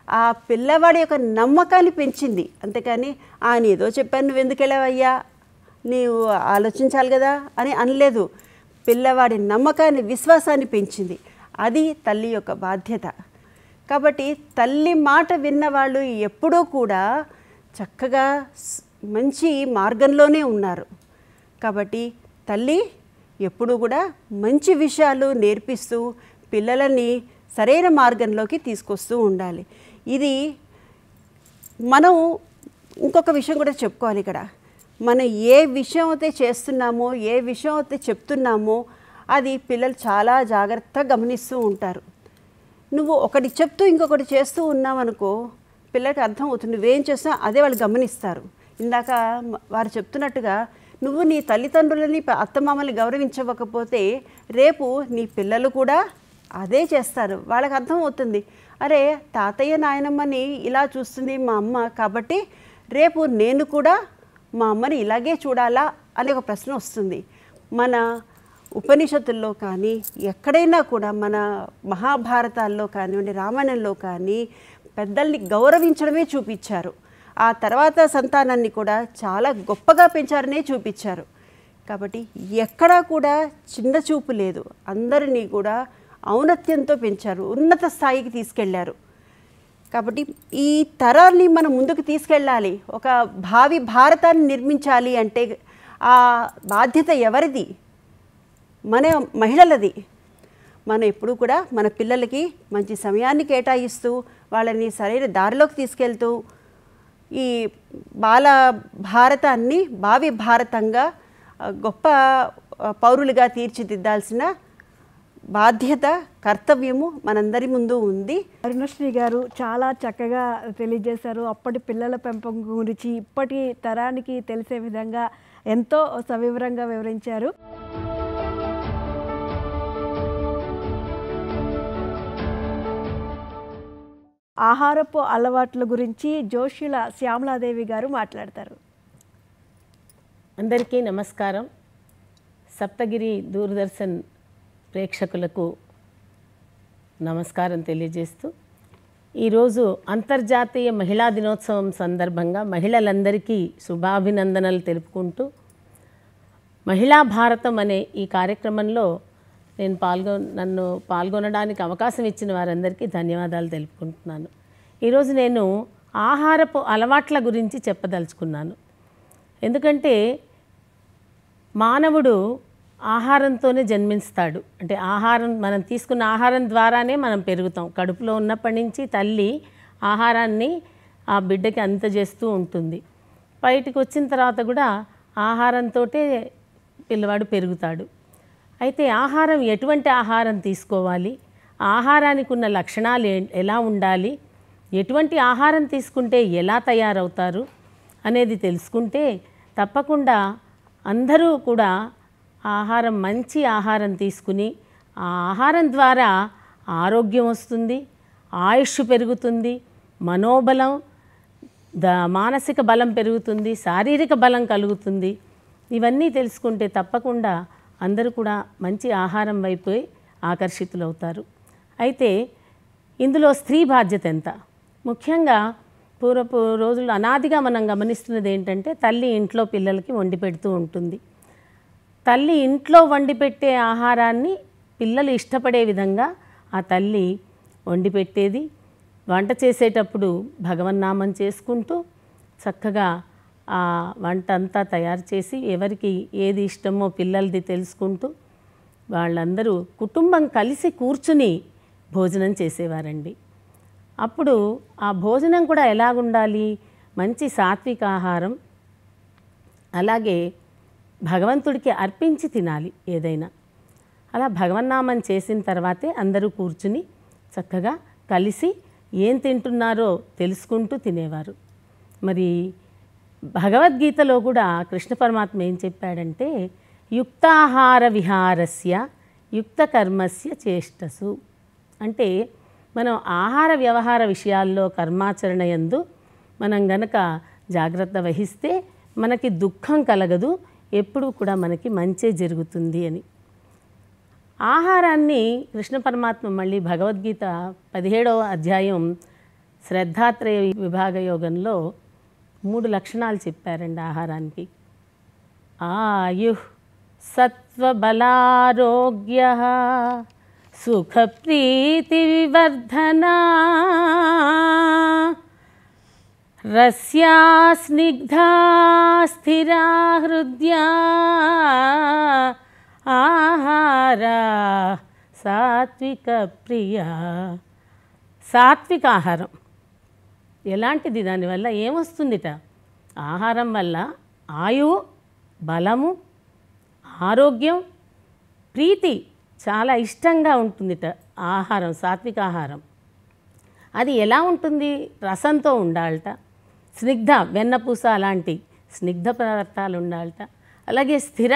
ఆ పిల్లవాడి యొక్క నమ్మకాన్ని పెంచింది. అంతేకాని ఆయన ఏదో చెప్పాను నువ్వు ఎందుకు వెళ్ళావయ్యా, నీవు ఆలోచించాలి కదా అని అనలేదు. పిల్లవాడి నమ్మకాన్ని, విశ్వాసాన్ని పెంచింది. అది తల్లి యొక్క బాధ్యత. కాబట్టి తల్లి మాట విన్నవాళ్ళు ఎప్పుడూ కూడా చక్కగా మంచి మార్గంలోనే ఉన్నారు. కాబట్టి తల్లి ఎప్పుడూ కూడా మంచి విషయాలు నేర్పిస్తూ పిల్లలని సరైన మార్గంలోకి తీసుకొస్తూ ఉండాలి. ఇది మనం ఇంకొక విషయం కూడా చెప్పుకోవాలి ఇక్కడ. మనం ఏ విషయం అయితే చేస్తున్నామో, ఏ విషయం అయితే చెప్తున్నామో అది పిల్లలు చాలా జాగ్రత్తగా గమనిస్తూ ఉంటారు. నువ్వు ఒకటి చెప్తూ ఇంకొకటి చేస్తూ ఉన్నావనుకో పిల్లలకి అర్థం అవుతుంది. నువ్వేం చేస్తున్నా అదే వాళ్ళు గమనిస్తారు. ఇందాక వారు చెప్తున్నట్టుగా నువ్వు నీ తల్లిదండ్రులని, అత్తమామల్ని గౌరవించకపోతే రేపు నీ పిల్లలు కూడా అదే చేస్తారు. వాళ్ళకి అర్థం అవుతుంది, అరే తాతయ్య నాయనమ్మని ఇలా చూస్తుంది మా అమ్మ, కాబట్టి రేపు నేను కూడా మా అమ్మని ఇలాగే చూడాలా అనే ఒక ప్రశ్న వస్తుంది. మన ఉపనిషత్తుల్లో కానీ ఎక్కడైనా కూడా, మన మహాభారతాల్లో కానివ్వండి, రామాయణంలో కానీ పెద్దల్ని గౌరవించడమే చూపించారు. ఆ తర్వాత సంతానాన్ని కూడా చాలా గొప్పగా పెంచారనే చూపించారు. కాబట్టి ఎక్కడా కూడా చిన్న చూపు లేదు. అందరినీ కూడా ఔన్నత్యంతో పెంచారు, ఉన్నత స్థాయికి తీసుకెళ్లారు. కాబట్టి ఈ తరాన్ని మనం ముందుకు తీసుకెళ్ళాలి. ఒక భావి భారతాన్ని నిర్మించాలి అంటే ఆ బాధ్యత ఎవరిది? మన మహిళలది. మనం ఎప్పుడు కూడా మన పిల్లలకి మంచి సమయాన్ని కేటాయిస్తూ వాళ్ళని సరైన దారిలోకి తీసుకెళ్తూ ఈ బాల భారతాన్ని భావి భారతంగా గొప్ప పౌరులుగా తీర్చిదిద్దాల్సిన బాధ్యత, కర్తవ్యము మనందరి ముందు ఉంది. అరుణశ్రీ గారు చాలా చక్కగా తెలియజేశారు. అప్పటి పిల్లల పెంపకం గురించి ఇప్పటి తరానికి తెలిసే విధంగా ఎంతో సవివరంగా వివరించారు. ఆహారపు అలవాట్ల గురించి జోషుల శ్యామలాదేవి గారు మాట్లాడతారు. అందరికీ నమస్కారం. సప్తగిరి దూరదర్శన్ ప్రేక్షకులకు నమస్కారం తెలియజేస్తూ, ఈరోజు అంతర్జాతీయ మహిళా దినోత్సవం సందర్భంగా మహిళలందరికీ శుభాభినందనలు తెలుపుకుంటూ, మహిళా భారతం అనే ఈ కార్యక్రమంలో నన్ను పాల్గొనడానికి అవకాశం ఇచ్చిన వారందరికీ ధన్యవాదాలు తెలుపుకుంటున్నాను. ఈరోజు నేను ఆహారపు అలవాట్ల గురించి చెప్పదలుచుకున్నాను. ఎందుకంటే మానవుడు ఆహారంతోనే జన్మిస్తాడు. అంటే మనం తీసుకున్న ఆహారం ద్వారానే మనం పెరుగుతాం. కడుపులో ఉన్నప్పటి నుంచి తల్లి ఆహారాన్ని ఆ బిడ్డకి అందజేస్తూ ఉంటుంది. బయటికి వచ్చిన తర్వాత కూడా ఆహారంతో పిల్లవాడు పెరుగుతాడు. అయితే ఆహారం, ఎటువంటి ఆహారం తీసుకోవాలి, ఆహారానికి ఉన్న లక్షణాలు ఎలా ఉండాలి, ఎటువంటి ఆహారం తీసుకుంటే ఎలా తయారవుతారు అనేది తెలుసుకుంటే తప్పకుండా అందరూ కూడా మంచి ఆహారం తీసుకుని, ఆ ఆహారం ద్వారా ఆరోగ్యం వస్తుంది, ఆయుష్ పెరుగుతుంది, మనోబలం, మానసిక బలం పెరుగుతుంది, శారీరక బలం కలుగుతుంది. ఇవన్నీ తెలుసుకుంటే తప్పకుండా అందరూ కూడా మంచి ఆహారం వైపు ఆకర్షితులవుతారు. అయితే ఇందులో స్త్రీ బాధ్యత ఎంత? ముఖ్యంగా పూర్వపు రోజుల్లో అనాదిగా మనం గమనిస్తున్నది ఏంటంటే, తల్లి ఇంట్లో పిల్లలకి వండి పెడుతూ ఉంటుంది. తల్లి ఇంట్లో వండి పెట్టే ఆహారాన్ని పిల్లలు ఇష్టపడే విధంగా ఆ తల్లి వండి పెట్టేది. వంట చేసేటప్పుడు భగవన్నామం చేసుకుంటూ చక్కగా ఆ వంట అంతా తయారు చేసి, ఎవరికి ఏది ఇష్టమో పిల్లలది తెలుసుకుంటూ వాళ్ళందరూ కుటుంబం కలిసి కూర్చుని భోజనం చేసేవారండి. అప్పుడు ఆ భోజనం కూడా ఎలాగుండాలి? మంచి సాత్విక ఆహారం, అలాగే భగవంతుడికి అర్పించి తినాలి ఏదైనా. అలా భగవన్నామం చేసిన తర్వాతే అందరూ కూర్చుని చక్కగా కలిసి ఏం తింటున్నారో తెలుసుకుంటూ తినేవారు. మరి భగవద్గీతలో కూడా కృష్ణ పరమాత్మ ఏం చెప్పాడంటే, యుక్తాహార విహారస్య యుక్త కర్మస్య చేష్టసు. అంటే మనం ఆహార వ్యవహార విషయాల్లో, కర్మాచరణ యందు మనం గనక జాగ్రత్త వహిస్తే మనకి దుఃఖం కలగదు, ఎప్పుడూ కూడా మనకి మంచే జరుగుతుంది అని. ఆహారాన్ని కృష్ణ పరమాత్మ మళ్ళీ భగవద్గీత 17వ అధ్యాయం శ్రద్ధాత్రయ విభాగ యోగంలో 3 లక్షణాలు చెప్పారండి ఆహారానికి. ఆయు సత్వబలారోగ్య సుఖప్రీతి వివర్ధనా రస్యా స్నిగ్ధా స్థిరా హృద్యా ఆహార సాత్విక ప్రియ. సాత్విక ఆహారం ఎలాంటిది? దానివల్ల ఏమొస్తుందిట? ఆహారం వల్ల ఆయువు, బలము, ఆరోగ్యం, ప్రీతి, చాలా ఇష్టంగా ఉంటుందిట ఆహారం, సాత్విక ఆహారం. అది ఎలా ఉంటుంది? రసంతో ఉండాలట, స్నిగ్ధ, వెన్నపూస అలాంటి స్నిగ్ధ పదార్థాలు ఉండాలట. అలాగే స్థిర,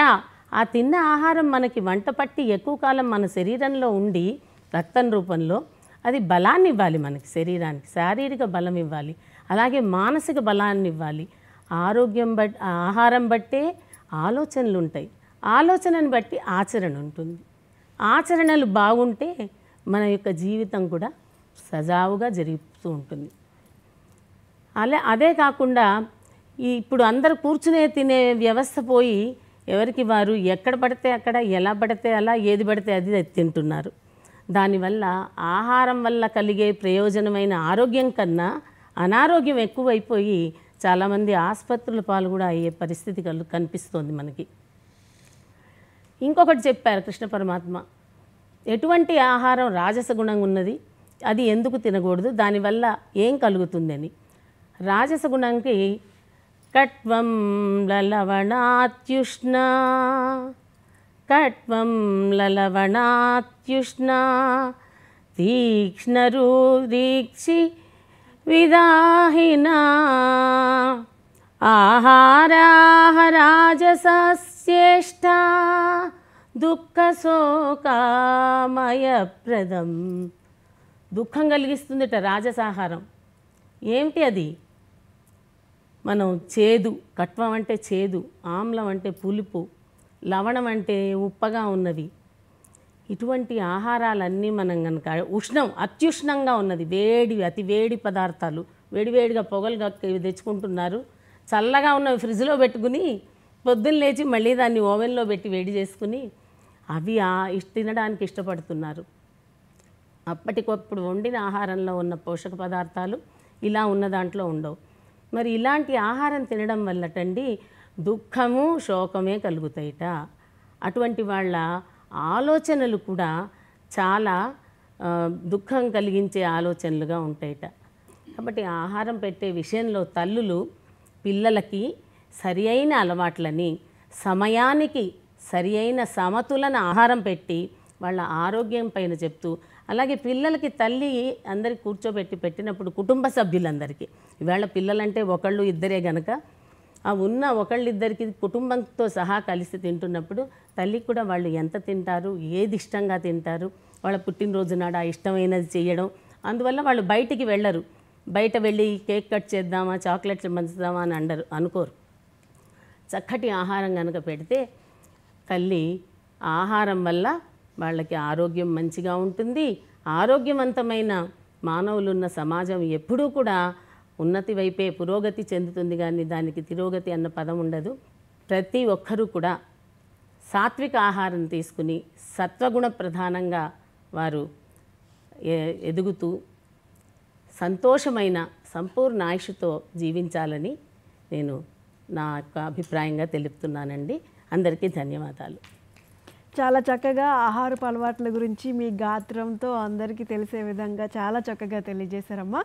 ఆ తిన్న ఆహారం మనకి వంట పట్టి ఎక్కువ కాలం మన శరీరంలో ఉండి రక్తం రూపంలో అది బలాన్ని ఇవ్వాలి మనకి, శరీరానికి శారీరక బలం ఇవ్వాలి, అలాగే మానసిక బలాన్ని ఇవ్వాలి. ఆహారం బట్టే ఆలోచనలు ఉంటాయి, ఆలోచనను బట్టి ఆచరణ ఉంటుంది. ఆచరణలు బాగుంటే మన యొక్క జీవితం కూడా సజావుగా జరుగుతూ ఉంటుంది. అదే కాకుండా ఇప్పుడు అందరూ కూర్చునే తినే వ్యవస్థ పోయి ఎవరికి వారు ఎక్కడ పడితే అక్కడ, ఎలా పడితే అలా, ఏది పడితే అది తింటున్నారు. దానివల్ల ఆహారం వల్ల కలిగే ప్రయోజనమైన ఆరోగ్యం కన్నా అనారోగ్యం ఎక్కువైపోయి చాలామంది ఆసుపత్రుల పాలు కూడా అయ్యే పరిస్థితి కనిపిస్తోంది మనకి. ఇంకొకటి చెప్పారు కృష్ణ పరమాత్మ, ఎటువంటి ఆహారం రాజస గుణం ఉన్నది, అది ఎందుకు తినకూడదు, దానివల్ల ఏం కలుగుతుందని. రాజస గుణంకి కట్వం లలవణాత్యుష్ణ, కట్వం లలవణాత్యుష్ణ తీక్ష్ణరుదీక్షి విదాహినా ఆహారాహ రాజసస్యేష్ట దుఃఖశోకామయప్రదం. దుఃఖం కలిగిస్తుందిట రాజసాహారం. ఏమిటి అది? మనం చేదు, కట్వం అంటే చేదు, ఆమ్లం అంటే పులుపు, లవణం అంటే ఉప్పగా ఉన్నవి. ఇటువంటి ఆహారాలన్నీ మనం కనుక ఉష్ణం, అత్యుష్ణంగా ఉన్నది, వేడి, అతి వేడి పదార్థాలు, వేడివేడిగా పొగలుగా తెచ్చుకుంటున్నారు. చల్లగా ఉన్నవి ఫ్రిడ్జ్లో పెట్టుకుని పొద్దున్న లేచి మళ్ళీ దాన్ని ఓవెన్లో పెట్టి వేడి చేసుకుని అవి తినడానికి ఇష్టపడుతున్నారు. అప్పటికప్పుడు వండిన ఆహారంలో ఉన్న పోషక పదార్థాలు ఇలా ఉన్న దాంట్లో ఉండవు. మరి ఇలాంటి ఆహారం తినడం వల్లటండి దుఃఖము శోకమే కలుగుతాయిట. అటువంటి వాళ్ళ ఆలోచనలు కూడా చాలా దుఃఖం కలిగించే ఆలోచనలుగా ఉంటాయిట. కాబట్టి ఆహారం పెట్టే విషయంలో తల్లులు పిల్లలకి సరి అయిన అలవాట్లని, సమయానికి సరి అయిన సమతులన ఆహారం పెట్టి వాళ్ళ ఆరోగ్యం పైన చెప్తూ, అలాగే పిల్లలకి తల్లి అందరికి కూర్చోబెట్టి పెట్టినప్పుడు కుటుంబ సభ్యులందరికీ, ఇవాళ పిల్లలంటే ఒకళ్ళు ఇద్దరే గనక ఆ ఉన్న ఒకళ్ళిద్దరికి కుటుంబంతో సహా కలిసి తింటున్నప్పుడు తల్లికి కూడా వాళ్ళు ఎంత తింటారు, ఏది ఇష్టంగా తింటారు, వాళ్ళ పుట్టినరోజు నాడు ఆ ఇష్టమైనది చేయడం. అందువల్ల వాళ్ళు బయటికి వెళ్ళరు. బయట వెళ్ళి కేక్ కట్ చేద్దామా, చాక్లెట్లు పంచుదామా అని అనుకోరు. చక్కటి ఆహారం కనుక పెడితే తల్లి ఆహారం వల్ల వాళ్ళకి ఆరోగ్యం మంచిగా ఉంటుంది. ఆరోగ్యవంతమైన మానవులున్న సమాజం ఎప్పుడూ కూడా ఉన్నతి వైపే పురోగతి చెందుతుంది, కానీ దానికి తిరోగతి అన్న పదం ఉండదు. ప్రతి ఒక్కరూ కూడా సాత్విక ఆహారం తీసుకుని సత్వగుణ ప్రధానంగా వారు ఎదుగుతూ సంతోషమైన సంపూర్ణ ఆయుష్తో జీవించాలని నేను నా యొక్క అభిప్రాయంగా తెలుపుతున్నానండి. అందరికీ ధన్యవాదాలు. చాలా చక్కగా ఆహారపు అలవాట్ల గురించి మీ గాత్రంతో అందరికీ తెలిసే విధంగా చాలా చక్కగా తెలియజేశారమ్మా.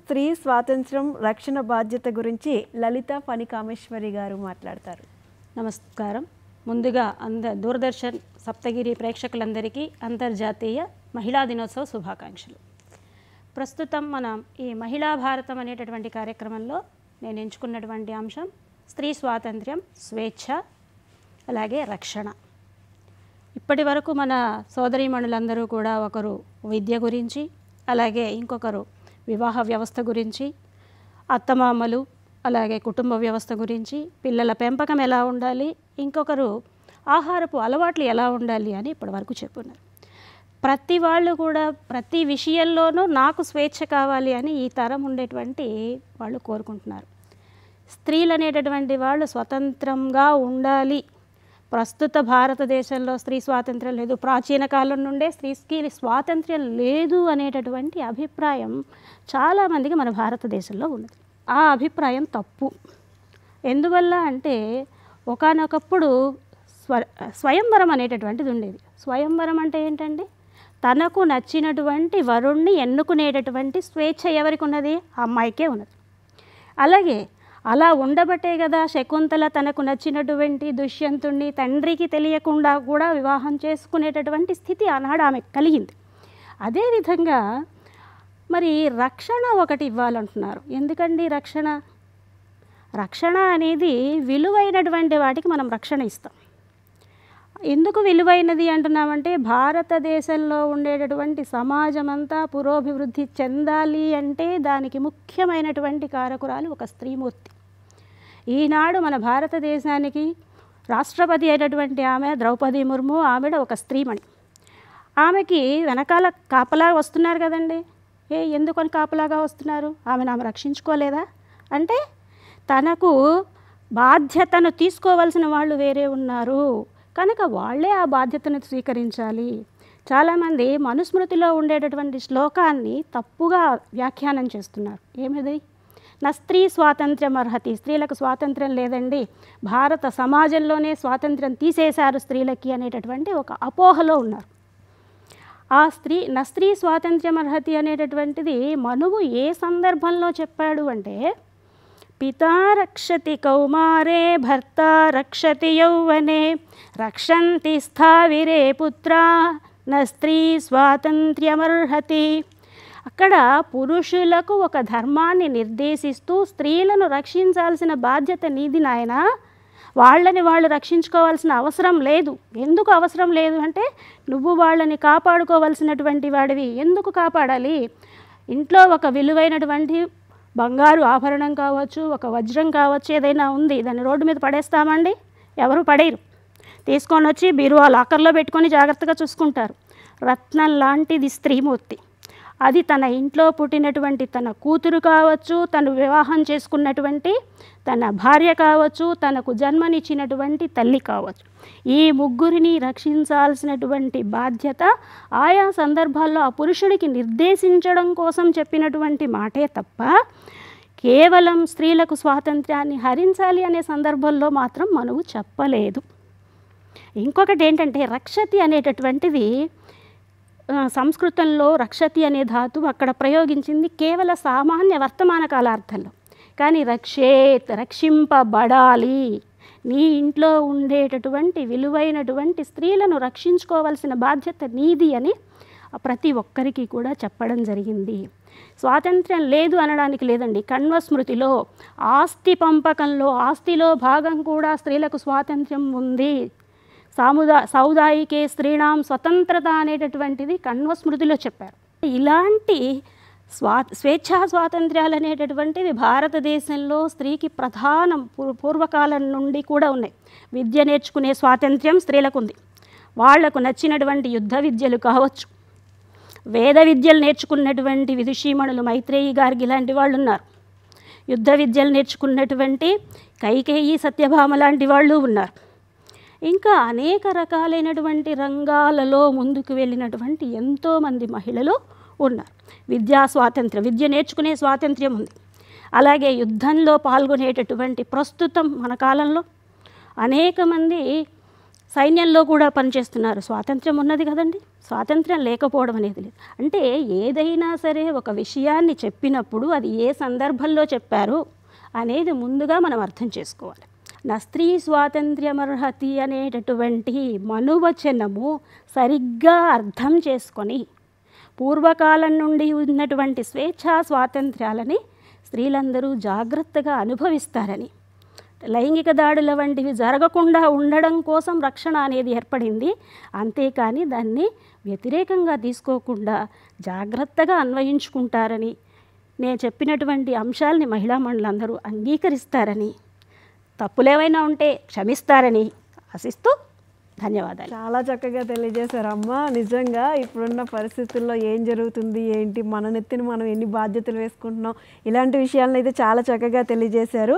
స్త్రీ స్వాతంత్రం, రక్షణ బాధ్యత గురించి లలిత ఫణికామేశ్వరి గారు మాట్లాడతారు. నమస్కారం. ముందుగా దూరదర్శన్ సప్తగిరి ప్రేక్షకులందరికీ అంతర్జాతీయ మహిళా దినోత్సవ శుభాకాంక్షలు. ప్రస్తుతం మనం ఈ మహిళా భారతం అనేటటువంటి కార్యక్రమంలో నేను ఎంచుకున్నటువంటి అంశం స్త్రీ స్వాతంత్ర్యం, స్వేచ్ఛ, అలాగే రక్షణ. ఇప్పటి వరకు మన సోదరీమణులందరూ కూడా ఒకరు విద్య గురించి, అలాగే ఇంకొకరు వివాహ వ్యవస్థ గురించి, అత్తమామలు, అలాగే కుటుంబ వ్యవస్థ గురించి, పిల్లల పెంపకం ఎలా ఉండాలి, ఇంకొకరు ఆహారపు అలవాట్లు ఎలా ఉండాలి అని ఇప్పటివరకు చెప్పున్నారు. ప్రతి వాళ్ళు కూడా ప్రతి విషయంలోనూ నాకు స్వేచ్ఛ కావాలి అని ఈ తరం ఉండేటువంటి వాళ్ళు కోరుకుంటున్నారు. స్త్రీలు అనేటటువంటి వాళ్ళు స్వతంత్రంగా ఉండాలి. ప్రస్తుత భారతదేశంలో స్త్రీ స్వాతంత్ర్యం లేదు, ప్రాచీన కాలం నుండే స్త్రీకి స్వాతంత్ర్యం లేదు అనేటటువంటి అభిప్రాయం చాలామందికి మన భారతదేశంలో ఉన్నది. ఆ అభిప్రాయం తప్పు. ఎందువల్ల అంటే ఒకానొకప్పుడు స్వయంవరం అనేటటువంటిది ఉండేది. స్వయంవరం అంటే ఏంటండి? తనకు నచ్చినటువంటి వరుణ్ణి ఎన్నుకునేటటువంటి స్వేచ్ఛ ఎవరికి ఉన్నది? అమ్మాయికే ఉన్నది. అలాగే అలా ఉండబట్టే కదా శకుంతల తనకు నచ్చినటువంటి దుష్యంతుణ్ణి తండ్రికి తెలియకుండా కూడా వివాహం చేసుకునేటటువంటి స్థితి ఆనాడు ఆమె కలిగింది. అదేవిధంగా మరి రక్షణ ఒకటి ఇవ్వాలంటున్నారు. ఎందుకండి రక్షణ? రక్షణ అనేది విలువైనటువంటి వాటికి మనం రక్షణ ఇస్తాం. ఎందుకు విలువైనది అంటున్నామంటే భారతదేశంలో ఉండేటటువంటి సమాజం అంతా పురోభివృద్ధి చెందాలి అంటే దానికి ముఖ్యమైనటువంటి కారకురాలు ఒక స్త్రీమూర్తి. ఈనాడు మన భారతదేశానికి రాష్ట్రపతి అయినటువంటి ఆమె ద్రౌపది ముర్ము, ఆవిడ ఒక స్త్రీమణి. ఆమెకి వెనకాల కాపలా వస్తున్నారు కదండి. ఎందుకని కాపలాగా వస్తున్నారు? ఆమె రక్షించుకోలేదా? అంటే తనకు బాధ్యతను తీసుకోవాల్సిన వాళ్ళు వేరే ఉన్నారు కనుక వాళ్ళే ఆ బాధ్యతను స్వీకరించాలి. చాలామంది మనుస్మృతిలో ఉండేటటువంటి శ్లోకాన్ని తప్పుగా వ్యాఖ్యానం చేస్తున్నారు. ఏమిది? నా స్త్రీ స్వాతంత్ర్యం అర్హతి, స్త్రీలకు స్వాతంత్ర్యం లేదండి, భారత సమాజంలోనే స్వాతంత్ర్యం తీసేశారు స్త్రీలకి అనేటటువంటి ఒక అపోహలో ఉన్నారు. ఆ స్త్రీ స్వాతంత్ర్యం అర్హతి అనేటటువంటిది మనువు ఏ సందర్భంలో చెప్పాడు అంటే, పితా రక్షతి కౌమారే భర్త రక్షతి యౌవనే రక్షంతి స్థావిరే పుత్రా న స్త్రీ స్వాతంత్ర్యమర్హతి. అక్కడ పురుషులకు ఒక ధర్మాన్ని నిర్దేశిస్తూ స్త్రీలను రక్షించాల్సిన బాధ్యత నీది నాయన, వాళ్ళని వాళ్ళు రక్షించుకోవాల్సిన అవసరం లేదు. ఎందుకు అవసరం లేదు అంటే, నువ్వు వాళ్ళని కాపాడుకోవాల్సినటువంటి వాడివి. ఎందుకు కాపాడాలి? ఇంట్లో ఒక విలువైనటువంటి బంగారు ఆభరణం కావచ్చు, ఒక వజ్రం కావచ్చు, ఏదైనా ఉంది, దాన్ని రోడ్డు మీద పడేస్తామండి? ఎవరు పడేయరు. తీసుకొని వచ్చి బీరువా లాకర్లో పెట్టుకొని జాగ్రత్తగా చూసుకుంటారు. రత్నం లాంటిది స్త్రీమూర్తి. అది తన ఇంట్లో పుట్టినటువంటి తన కూతురు కావచ్చు, తను వివాహం చేసుకున్నటువంటి తన భార్య కావచ్చు, తనకు జన్మనిచ్చినటువంటి తల్లి కావచ్చు. ఈ ముగ్గురిని రక్షించాల్సినటువంటి బాధ్యత ఆయా సందర్భాల్లో ఆ పురుషుడికి నిర్దేశించడం కోసం చెప్పినటువంటి మాటే తప్ప, కేవలం స్త్రీలకు స్వాతంత్ర్యాన్ని హరించాలి అనే సందర్భంలో మాత్రం మనువు చెప్పలేదు. ఇంకొకటి ఏంటంటే, రక్షతి అనేటటువంటిది సంస్కృతంలో రక్షతి అనే ధాతువు అక్కడ ప్రయోగించింది కేవల సామాన్య వర్తమాన కాలార్థంలో. కానీ రక్షేత్, రక్షింపబడాలి, నీ ఇంట్లో ఉండేటటువంటి విలువైనటువంటి స్త్రీలను రక్షించుకోవాల్సిన బాధ్యత నీది అని ప్రతి ఒక్కరికి కూడా చెప్పడం జరిగింది. స్వాతంత్ర్యం లేదు అనడానికి లేదండి. కణ్వస్మృతిలో ఆస్తి పంపకంలో, ఆస్తిలో భాగం కూడా స్త్రీలకు స్వాతంత్ర్యం ఉంది. సౌదాయికే స్త్రీణాం స్వతంత్రత అనేటటువంటిది కణ్వస్మృతిలో చెప్పారు. ఇలాంటి స్వేచ్ఛా స్వాతంత్ర్యాలు అనేటటువంటివి భారతదేశంలో స్త్రీకి ప్రధానం పూర్వకాలం నుండి కూడా ఉన్నాయి. విద్య నేర్చుకునే స్వాతంత్ర్యం స్త్రీలకు ఉంది. వాళ్లకు నచ్చినటువంటి యుద్ధ విద్యలు కావచ్చు, వేద విద్యలు నేర్చుకున్నటువంటి విదుషీమణులు మైత్రేయి గారికి ఇలాంటి వాళ్ళు ఉన్నారు. యుద్ధ విద్యలు నేర్చుకున్నటువంటి కైకేయి, సత్యభామ లాంటి వాళ్ళు ఉన్నారు. ఇంకా అనేక రకాలైనటువంటి రంగాలలో ముందుకు వెళ్ళినటువంటి ఎంతోమంది మహిళలు ఉన్నారు. విద్యా స్వాతంత్ర్యం, విద్య నేర్చుకునే స్వాతంత్ర్యం ఉంది. అలాగే యుద్ధంలో పాల్గొనేటటువంటి, ప్రస్తుతం మన కాలంలో అనేక మంది సైన్యంలో కూడా పనిచేస్తున్నారు. స్వాతంత్ర్యం ఉన్నది కదండి, స్వాతంత్ర్యం లేకపోవడం అనేది లేదు. అంటే ఏదైనా సరే ఒక విషయాన్ని చెప్పినప్పుడు అది ఏ సందర్భంలో చెప్పారు అనేది ముందుగా మనం అర్థం చేసుకోవాలి. నా స్త్రీ స్వాతంత్ర్యమర్హతి అనేటటువంటి మనువచనము సరిగ్గా అర్థం చేసుకొని పూర్వకాలం నుండి ఉన్నటువంటి స్వేచ్ఛా స్వాతంత్ర్యాలని స్త్రీలందరూ జాగ్రత్తగా అనుభవిస్తారని, లైంగిక దాడుల వంటివి జరగకుండా ఉండడం కోసం రక్షణ అనేది ఏర్పడింది. అంతేకాని దాన్ని వ్యతిరేకంగా తీసుకోకుండా జాగ్రత్తగా అన్వయించుకుంటారని, నేను చెప్పినటువంటి అంశాలని మహిళా మండలందరూ అంగీకరిస్తారని, తప్పులేవైనా ఉంటే క్షమిస్తారని ఆశిస్తూ ధన్యవాదాలు. చాలా చక్కగా తెలియజేశారమ్మా. నిజంగా ఇప్పుడున్న పరిస్థితుల్లో ఏం జరుగుతుంది, ఏంటి, మన నెత్తిని మనం ఎన్ని బాధ్యతలు వేసుకుంటున్నాం, ఇలాంటి విషయాలను అయితే చాలా చక్కగా తెలియజేశారు.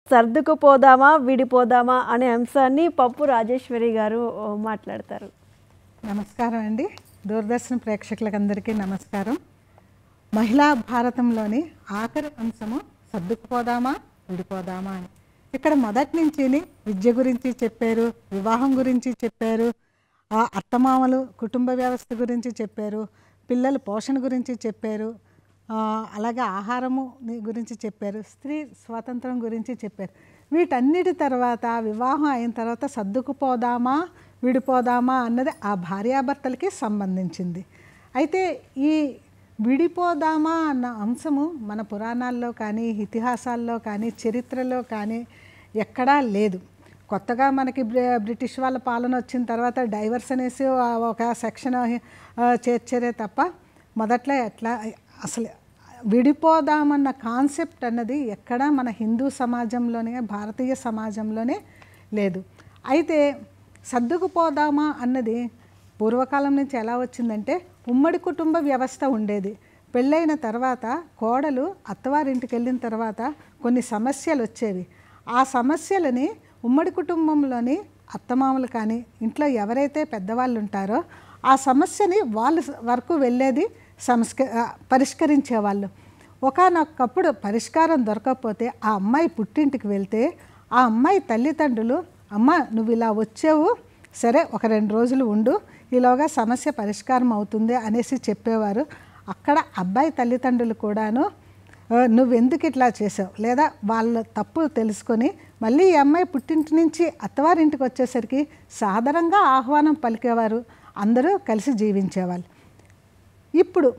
సర్దుకుపోదామా విడిపోదామా అనే అంశాన్ని పప్పు రాజేశ్వరి గారు మాట్లాడతారు. నమస్కారం అండి. దూరదర్శన్ ప్రేక్షకులకందరికీ నమస్కారం. మహిళా భారతంలోని ఆఖరి అంశము సర్దుకుపోదామా విడిపోదామా అని. ఇక్కడ మొదటి నుంచి విద్య గురించి చెప్పారు, వివాహం గురించి చెప్పారు, అత్తమామలు కుటుంబ వ్యవస్థ గురించి చెప్పారు, పిల్లల పోషణ గురించి చెప్పారు, అలాగే ఆహారము గురించి చెప్పారు, స్త్రీ స్వాతంత్రం గురించి చెప్పారు. వీటన్నిటి తర్వాత వివాహం అయిన తర్వాత సర్దుకుపోదామా విడిపోదామా అన్నది ఆ భార్యాభర్తలకి సంబంధించింది. అయితే ఈ విడిపోదామా అన్న అంశము మన పురాణాల్లో కానీ, ఇతిహాసాల్లో కానీ, చరిత్రలో కానీ ఎక్కడా లేదు. కొత్తగా మనకి బ్రిటిష్ వాళ్ళ పాలన వచ్చిన తర్వాత డైవర్స్ అనేసి ఒక సెక్షన్ చేర్చారే తప్ప మొదట్లో ఎట్లా అసలు విడిపోదామన్న కాన్సెప్ట్ అన్నది ఎక్కడా మన హిందూ సమాజంలోనే, భారతీయ సమాజంలోనే లేదు. అయితే సర్దుకుపోదామా అన్నది పూర్వకాలం నుంచి ఎలా వచ్చిందంటే, ఉమ్మడి కుటుంబ వ్యవస్థ ఉండేది. పెళ్ళైన తర్వాత కోడలు అత్తవారింటికి వెళ్ళిన తర్వాత కొన్ని సమస్యలు వచ్చేవి. ఆ సమస్యలని ఉమ్మడి కుటుంబంలోని అత్తమామలు కానీ ఇంట్లో ఎవరైతే పెద్దవాళ్ళు ఉంటారో ఆ సమస్యని వాళ్ళ వరకు వెళ్ళేది, పరిష్కరించేవాళ్ళు. ఒకానొకప్పుడు పరిష్కారం దొరకకపోతే ఆ అమ్మాయి పుట్టింటికి వెళ్తే ఆ అమ్మాయి తల్లిదండ్రులు అమ్మ నువ్వు ఇలా వచ్చావు, సరే ఒక 2 రోజులు ఉండు, ఈలోగా సమస్య పరిష్కారం అవుతుంది అనేసి చెప్పేవారు. అక్కడ అబ్బాయి తల్లిదండ్రులు కూడాను నువ్వెందుకు ఇట్లా చేసావు, లేదా వాళ్ళ తప్పు తెలుసుకొని మళ్ళీ ఈ అమ్మాయి పుట్టింటి నుంచి అత్తవారింటికి వచ్చేసరికి సాధారణంగా ఆహ్వానం పలికేవారు, అందరూ కలిసి జీవించేవాళ్ళు. ఇప్పుడు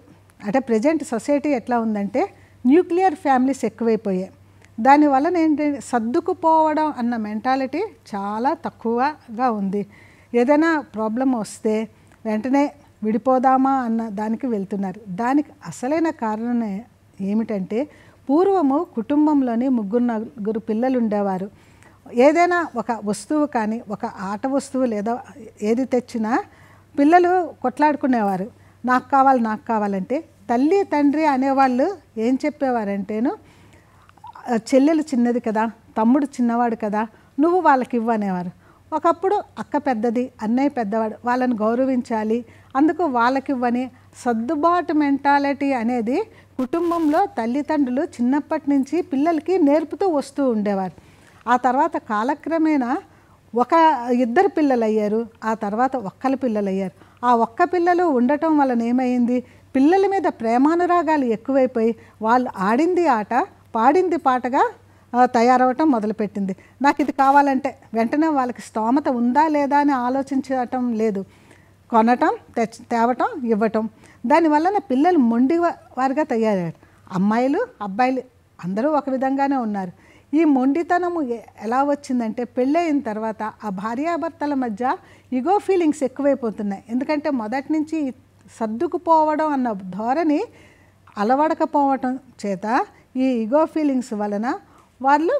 అంటే ప్రజెంట్ సొసైటీ ఎట్లా ఉందంటే న్యూక్లియర్ ఫ్యామిలీస్ ఎక్కువైపోయాయి. దానివల్ల ఏంటి సర్దుకుపోవడం అన్న మెంటాలిటీ చాలా తక్కువగా ఉంది. ఏదైనా ప్రాబ్లం వస్తే వెంటనే విడిపోదామా అన్న దానికి వెళ్తున్నారు. దానికి అసలైన కారణం ఏమిటంటే పూర్వము కుటుంబంలోని 3-4 పిల్లలు ఉండేవారు. ఏదైనా ఒక వస్తువు కానీ ఒక ఆట వస్తువు లేదా ఏది తెచ్చినా పిల్లలు కొట్లాడుకునేవారు, నాకు కావాలి నాకు కావాలంటే. తల్లి తండ్రి అనేవాళ్ళు ఏం చెప్పేవారంటేను చెల్లెలు చిన్నది కదా, తమ్ముడు చిన్నవాడు కదా, నువ్వు వాళ్ళకి ఇవ్వనేవారు. ఒకప్పుడు అక్క పెద్దది, అన్నయ్య పెద్దవాడు, వాళ్ళని గౌరవించాలి, అందుకు వాళ్ళకి ఇవ్వని సర్దుబాటు మెంటాలిటీ అనేది కుటుంబంలో తల్లిదండ్రులు చిన్నప్పటి నుంచి పిల్లలకి నేర్పుతూ వస్తూ ఉండేవారు. ఆ తర్వాత కాలక్రమేణా 1-2 పిల్లలు అయ్యారు, ఆ తర్వాత ఒక్కల పిల్లలు అయ్యారు. ఆ ఒక్క పిల్లలు ఉండటం వలన ఏమైంది, పిల్లల మీద ప్రేమానురాగాలు ఎక్కువైపోయి వాళ్ళు ఆడింది ఆట పాడింది పాటగా తయారవటం మొదలుపెట్టింది. నాకు ఇది కావాలంటే వెంటనే వాళ్ళకి స్తోమత ఉందా లేదా అని ఆలోచించటం లేదు, కొనటం తేవటం ఇవ్వటం. దానివలన పిల్లలు మొండి వారిగా తయారయ్యారు. అమ్మాయిలు అబ్బాయిలు అందరూ ఒక విధంగానే ఉన్నారు. ఈ మొండితనము ఎలా వచ్చిందంటే పెళ్ళయిన తర్వాత ఆ భార్యాభర్తల మధ్య ఈగో ఫీలింగ్స్ ఎక్కువైపోతున్నాయి. ఎందుకంటే మొదటి నుంచి సర్దుకుపోవడం అన్న ధోరణి అలవడకపోవటం చేత ఈ ఈగో ఫీలింగ్స్ వలన వాళ్ళు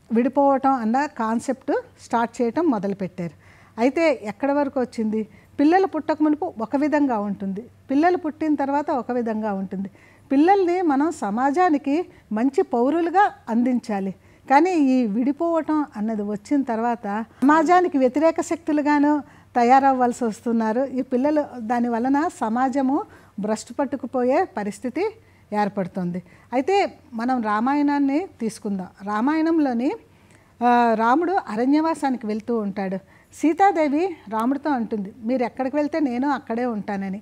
విడిపోవటం అన్న కాన్సెప్ట్ స్టార్ట్ చేయటం మొదలుపెట్టారు. అయితే ఎక్కడి వరకు వచ్చింది, పిల్లలు పుట్టక మునుపు ఒక విధంగా ఉంటుంది, పిల్లలు పుట్టిన తర్వాత ఒక విధంగా ఉంటుంది. పిల్లల్ని మనం సమాజానికి మంచి పౌరులుగా అందించాలి. కానీ ఈ విడిపోవటం అన్నది వచ్చిన తర్వాత సమాజానికి వ్యతిరేక శక్తులుగాను తయారవ్వాల్సి వస్తున్నారు ఈ పిల్లలు. దాని వలన సమాజము భ్రష్టు పట్టుకుపోయే పరిస్థితి ఏర్పడుతుంది. అయితే మనం రామాయణాన్ని తీసుకుందాం. రామాయణంలోని రాముడు అరణ్యవాసానికి వెళ్తూ ఉంటాడు. సీతాదేవి రాముడితో అంటుంది, మీరు ఎక్కడికి వెళ్తే నేను అక్కడే ఉంటానని.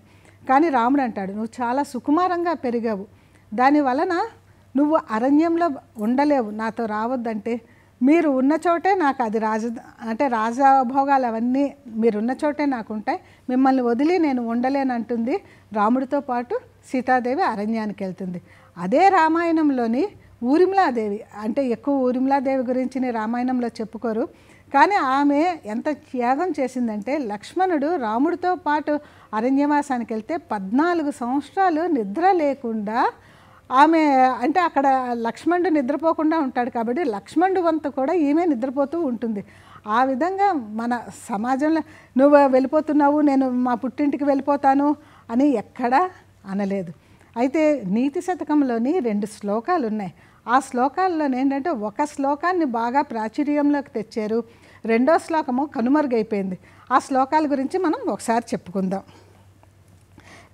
కానీ రాముడు అంటాడు, నువ్వు చాలా సుకుమారంగా పెరిగావు, దానివలన నువ్వు అరణ్యంలో ఉండలేవు, నాతో రావద్దంటే. మీరు ఉన్న చోటే నాకు అది రాజభోగాలు అవన్నీ మీరున్న చోటే నాకు ఉంటాయి, మిమ్మల్ని వదిలి నేను ఉండలేనంటుంది. రాముడితో పాటు సీతాదేవి అరణ్యానికి వెళ్తుంది. అదే రామాయణంలోని ఊర్మిళాదేవి, అంటే ఎక్కువ ఊర్మిళాదేవి గురించి రామాయణంలో చెప్పుకోరు, కానీ ఆమె ఎంత త్యాగం చేసిందంటే లక్ష్మణుడు రాముడితో పాటు అరణ్యవాసానికి వెళ్తే 14 సంవత్సరాలు నిద్ర లేకుండా ఆమె, అంటే అక్కడ లక్ష్మణుడు నిద్రపోకుండా ఉంటాడు కాబట్టి లక్ష్మణుడు వంతు కూడా ఈమె నిద్రపోతూ ఉంటుంది. ఆ విధంగా మన సమాజంలో నువ్వు వెళ్ళిపోతున్నావు, నేను మా పుట్టింటికి వెళ్ళిపోతాను అని ఎక్కడా అనలేదు. అయితే నీతి శతకంలోని 2 శ్లోకాలు ఉన్నాయి. ఆ శ్లోకాల్లో ఏంటంటే ఒక శ్లోకాన్ని బాగా ప్రాచుర్యంలోకి తెచ్చారు, రెండో శ్లోకము కనుమరుగైపోయింది. ఆ శ్లోకాల గురించి మనం ఒకసారి చెప్పుకుందాం.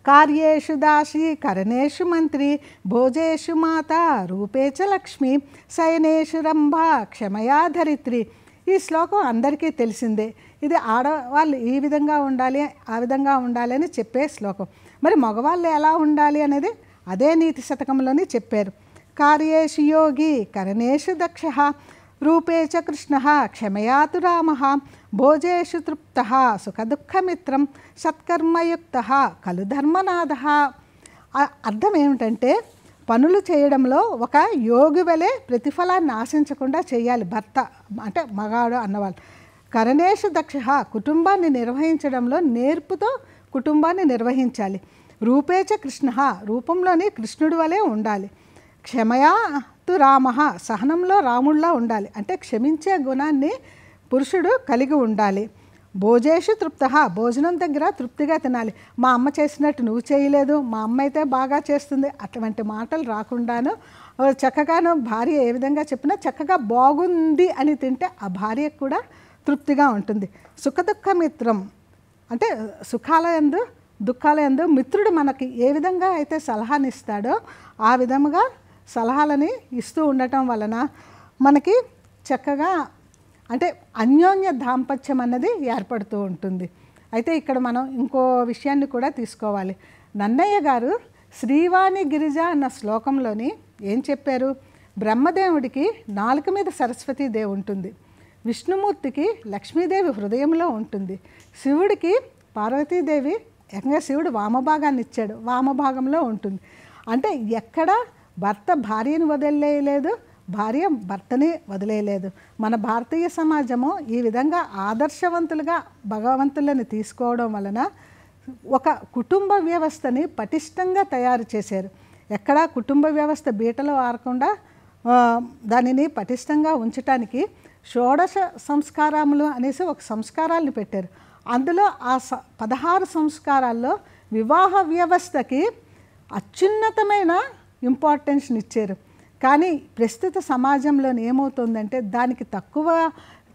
కార్యేషు దాసి కరణేషు మంత్రి భోజేషు మాత రూపేచ లక్ష్మి శయనేషు రంభ క్షమయా ధరిత్రి. ఈ శ్లోకం అందరికీ తెలిసిందే. ఇది ఆడవాళ్ళు ఈ విధంగా ఉండాలి ఆ విధంగా ఉండాలి అని చెప్పే శ్లోకం. మరి మగవాళ్ళు ఎలా ఉండాలి అనేది అదే నీతి శతకంలోని చెప్పారు. కార్యేషు యోగి కరణేషు దక్ష రూపేచ కృష్ణ క్షమయాతు రామ భోజేషు తృప్త సుఖదుఃఖమిత్రం సత్కర్మయుక్త కలు ధర్మనాథ. అర్థం ఏమిటంటే పనులు చేయడంలో ఒక యోగి వలె ప్రతిఫలాన్ని ఆశించకుండా చేయాలి భర్త, అంటే మగాడు అన్నవాళ్ళు. కరణేషు దక్ష కుటుంబాన్ని నిర్వహించడంలో నేర్పుతో కుటుంబాన్ని నిర్వహించాలి. రూపేచ కృష్ణ రూపంలోని కృష్ణుడి వలె ఉండాలి. క్షమయా తు రామ సహనంలో రాముడిలా ఉండాలి, అంటే క్షమించే గుణాన్ని పురుషుడు కలిగి ఉండాలి. భోజేషు తృప్త భోజనం దగ్గర తృప్తిగా తినాలి. మా అమ్మ చేసినట్టు నువ్వు చేయలేదు, మా అమ్మ అయితే బాగా చేస్తుంది, అటువంటి మాటలు రాకుండాను చక్కగాను భార్య ఏ విధంగా చెప్పినా చక్కగా బాగుంది అని తింటే ఆ భార్యకు కూడా తృప్తిగా ఉంటుంది. సుఖదుఃఖ మిత్రం అంటే సుఖాల యందు దుఃఖాల యందు మిత్రుడు మనకి ఏ విధంగా అయితే సలహానిస్తాడో ఆ విధముగా సలహాలని ఇస్తూ ఉండటం వలన మనకి చక్కగా అంటే అన్యోన్య దాంపత్యం అన్నది ఏర్పడుతూ ఉంటుంది. అయితే ఇక్కడ మనం ఇంకో విషయాన్ని కూడా తీసుకోవాలి. నన్నయ్య గారు శ్రీవాణి గిరిజ అన్న శ్లోకంలోని ఏం చెప్పారు? బ్రహ్మదేవుడికి నాలుక మీద సరస్వతీదేవి ఉంటుంది, విష్ణుమూర్తికి లక్ష్మీదేవి హృదయంలో ఉంటుంది, శివుడికి పార్వతీదేవి ఏకంగా శివుడు వామభాగాన్ని ఇచ్చాడు, వామభాగంలో ఉంటుంది. అంటే ఎక్కడ భర్త భార్యను వదిలేయలేదు, భార్య భర్తని వదిలేయలేదు. మన భారతీయ సమాజము ఈ విధంగా ఆదర్శవంతులుగా భగవంతులను తీసుకోవడం వలన ఒక కుటుంబ వ్యవస్థని పటిష్టంగా తయారు చేశారు. ఎక్కడా కుటుంబ వ్యవస్థ బీటలో ఆరకుండా దానిని పటిష్టంగా ఉంచటానికి షోడశ సంస్కారములు అనేసి ఒక సంస్కారాలను పెట్టారు. అందులో ఆ 16 సంస్కారాల్లో వివాహ వ్యవస్థకి అత్యున్నతమైన ఇంపార్టెన్స్ని ఇచ్చారు. కానీ ప్రస్తుత సమాజంలో ఏమవుతుందంటే దానికి తక్కువ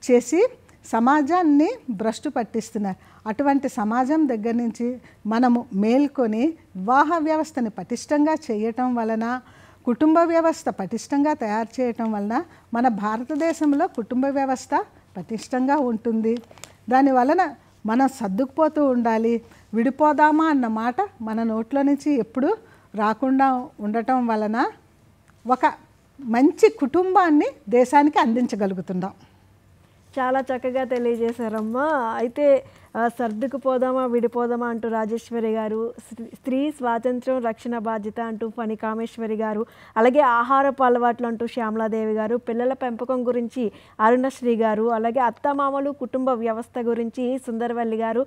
చేసి సమాజాన్ని భ్రష్టు పట్టిస్తున్నారు. అటువంటి సమాజం దగ్గర నుంచి మనము మేల్కొని వివాహ వ్యవస్థని పటిష్టంగా చేయటం వలన, కుటుంబ వ్యవస్థ పటిష్టంగా తయారు చేయటం వలన మన భారతదేశంలో కుటుంబ వ్యవస్థ పటిష్టంగా ఉంటుంది. దానివలన మనం సర్దుకుపోతూ ఉండాలి. విడిపోదామా అన్న మాట మన నోట్లో నుంచి ఎప్పుడూ రాకుండా ఉండటం వలన ఒక మంచి కుటుంబాన్ని దేశానికి అందించగలుగుతున్నాం. చాలా చక్కగా తెలియజేశారమ్మా. అయితే సర్దుకుపోదామా విడిపోదామా అంటూ రాజేశ్వరి గారు, స్త్రీ స్వాతంత్రం రక్షణ బాధ్యత అంటూ ఫణి కామేశ్వరి గారు, అలాగే ఆహారపు అలవాట్లు అంటూ శ్యామలాదేవి గారు, పిల్లల పెంపకం గురించి అరుణశ్రీ గారు, అలాగే అత్తమామలు కుటుంబ వ్యవస్థ గురించి సుందరవల్లి గారు,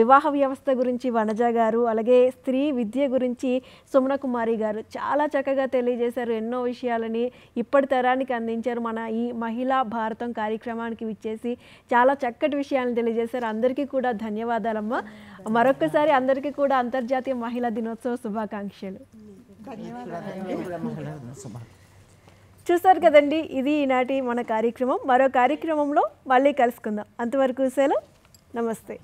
వివాహ వ్యవస్థ గురించి వనజ గారు, అలాగే స్త్రీ విద్య గురించి సుమన కుమారి గారు చాలా చక్కగా తెలియజేశారు. ఎన్నో విషయాలని ఇప్పటి తరానికి అందించారు. మన ఈ మహిళా భారతం కార్యక్రమానికి విచ్చేసి చాలా చక్కటి విషయాలను తెలియజేశారు. అందరికీ కూడా ధన్యవాదాలమ్మా. మరొకసారి అందరికీ కూడా అంతర్జాతీయ మహిళా దినోత్సవ శుభాకాంక్షలు. చూసారు కదండి, ఇది ఈనాటి మన కార్యక్రమం. మరో కార్యక్రమంలో మళ్ళీ కలుసుకుందాం. అంతవరకు సెలవు. నమస్తే.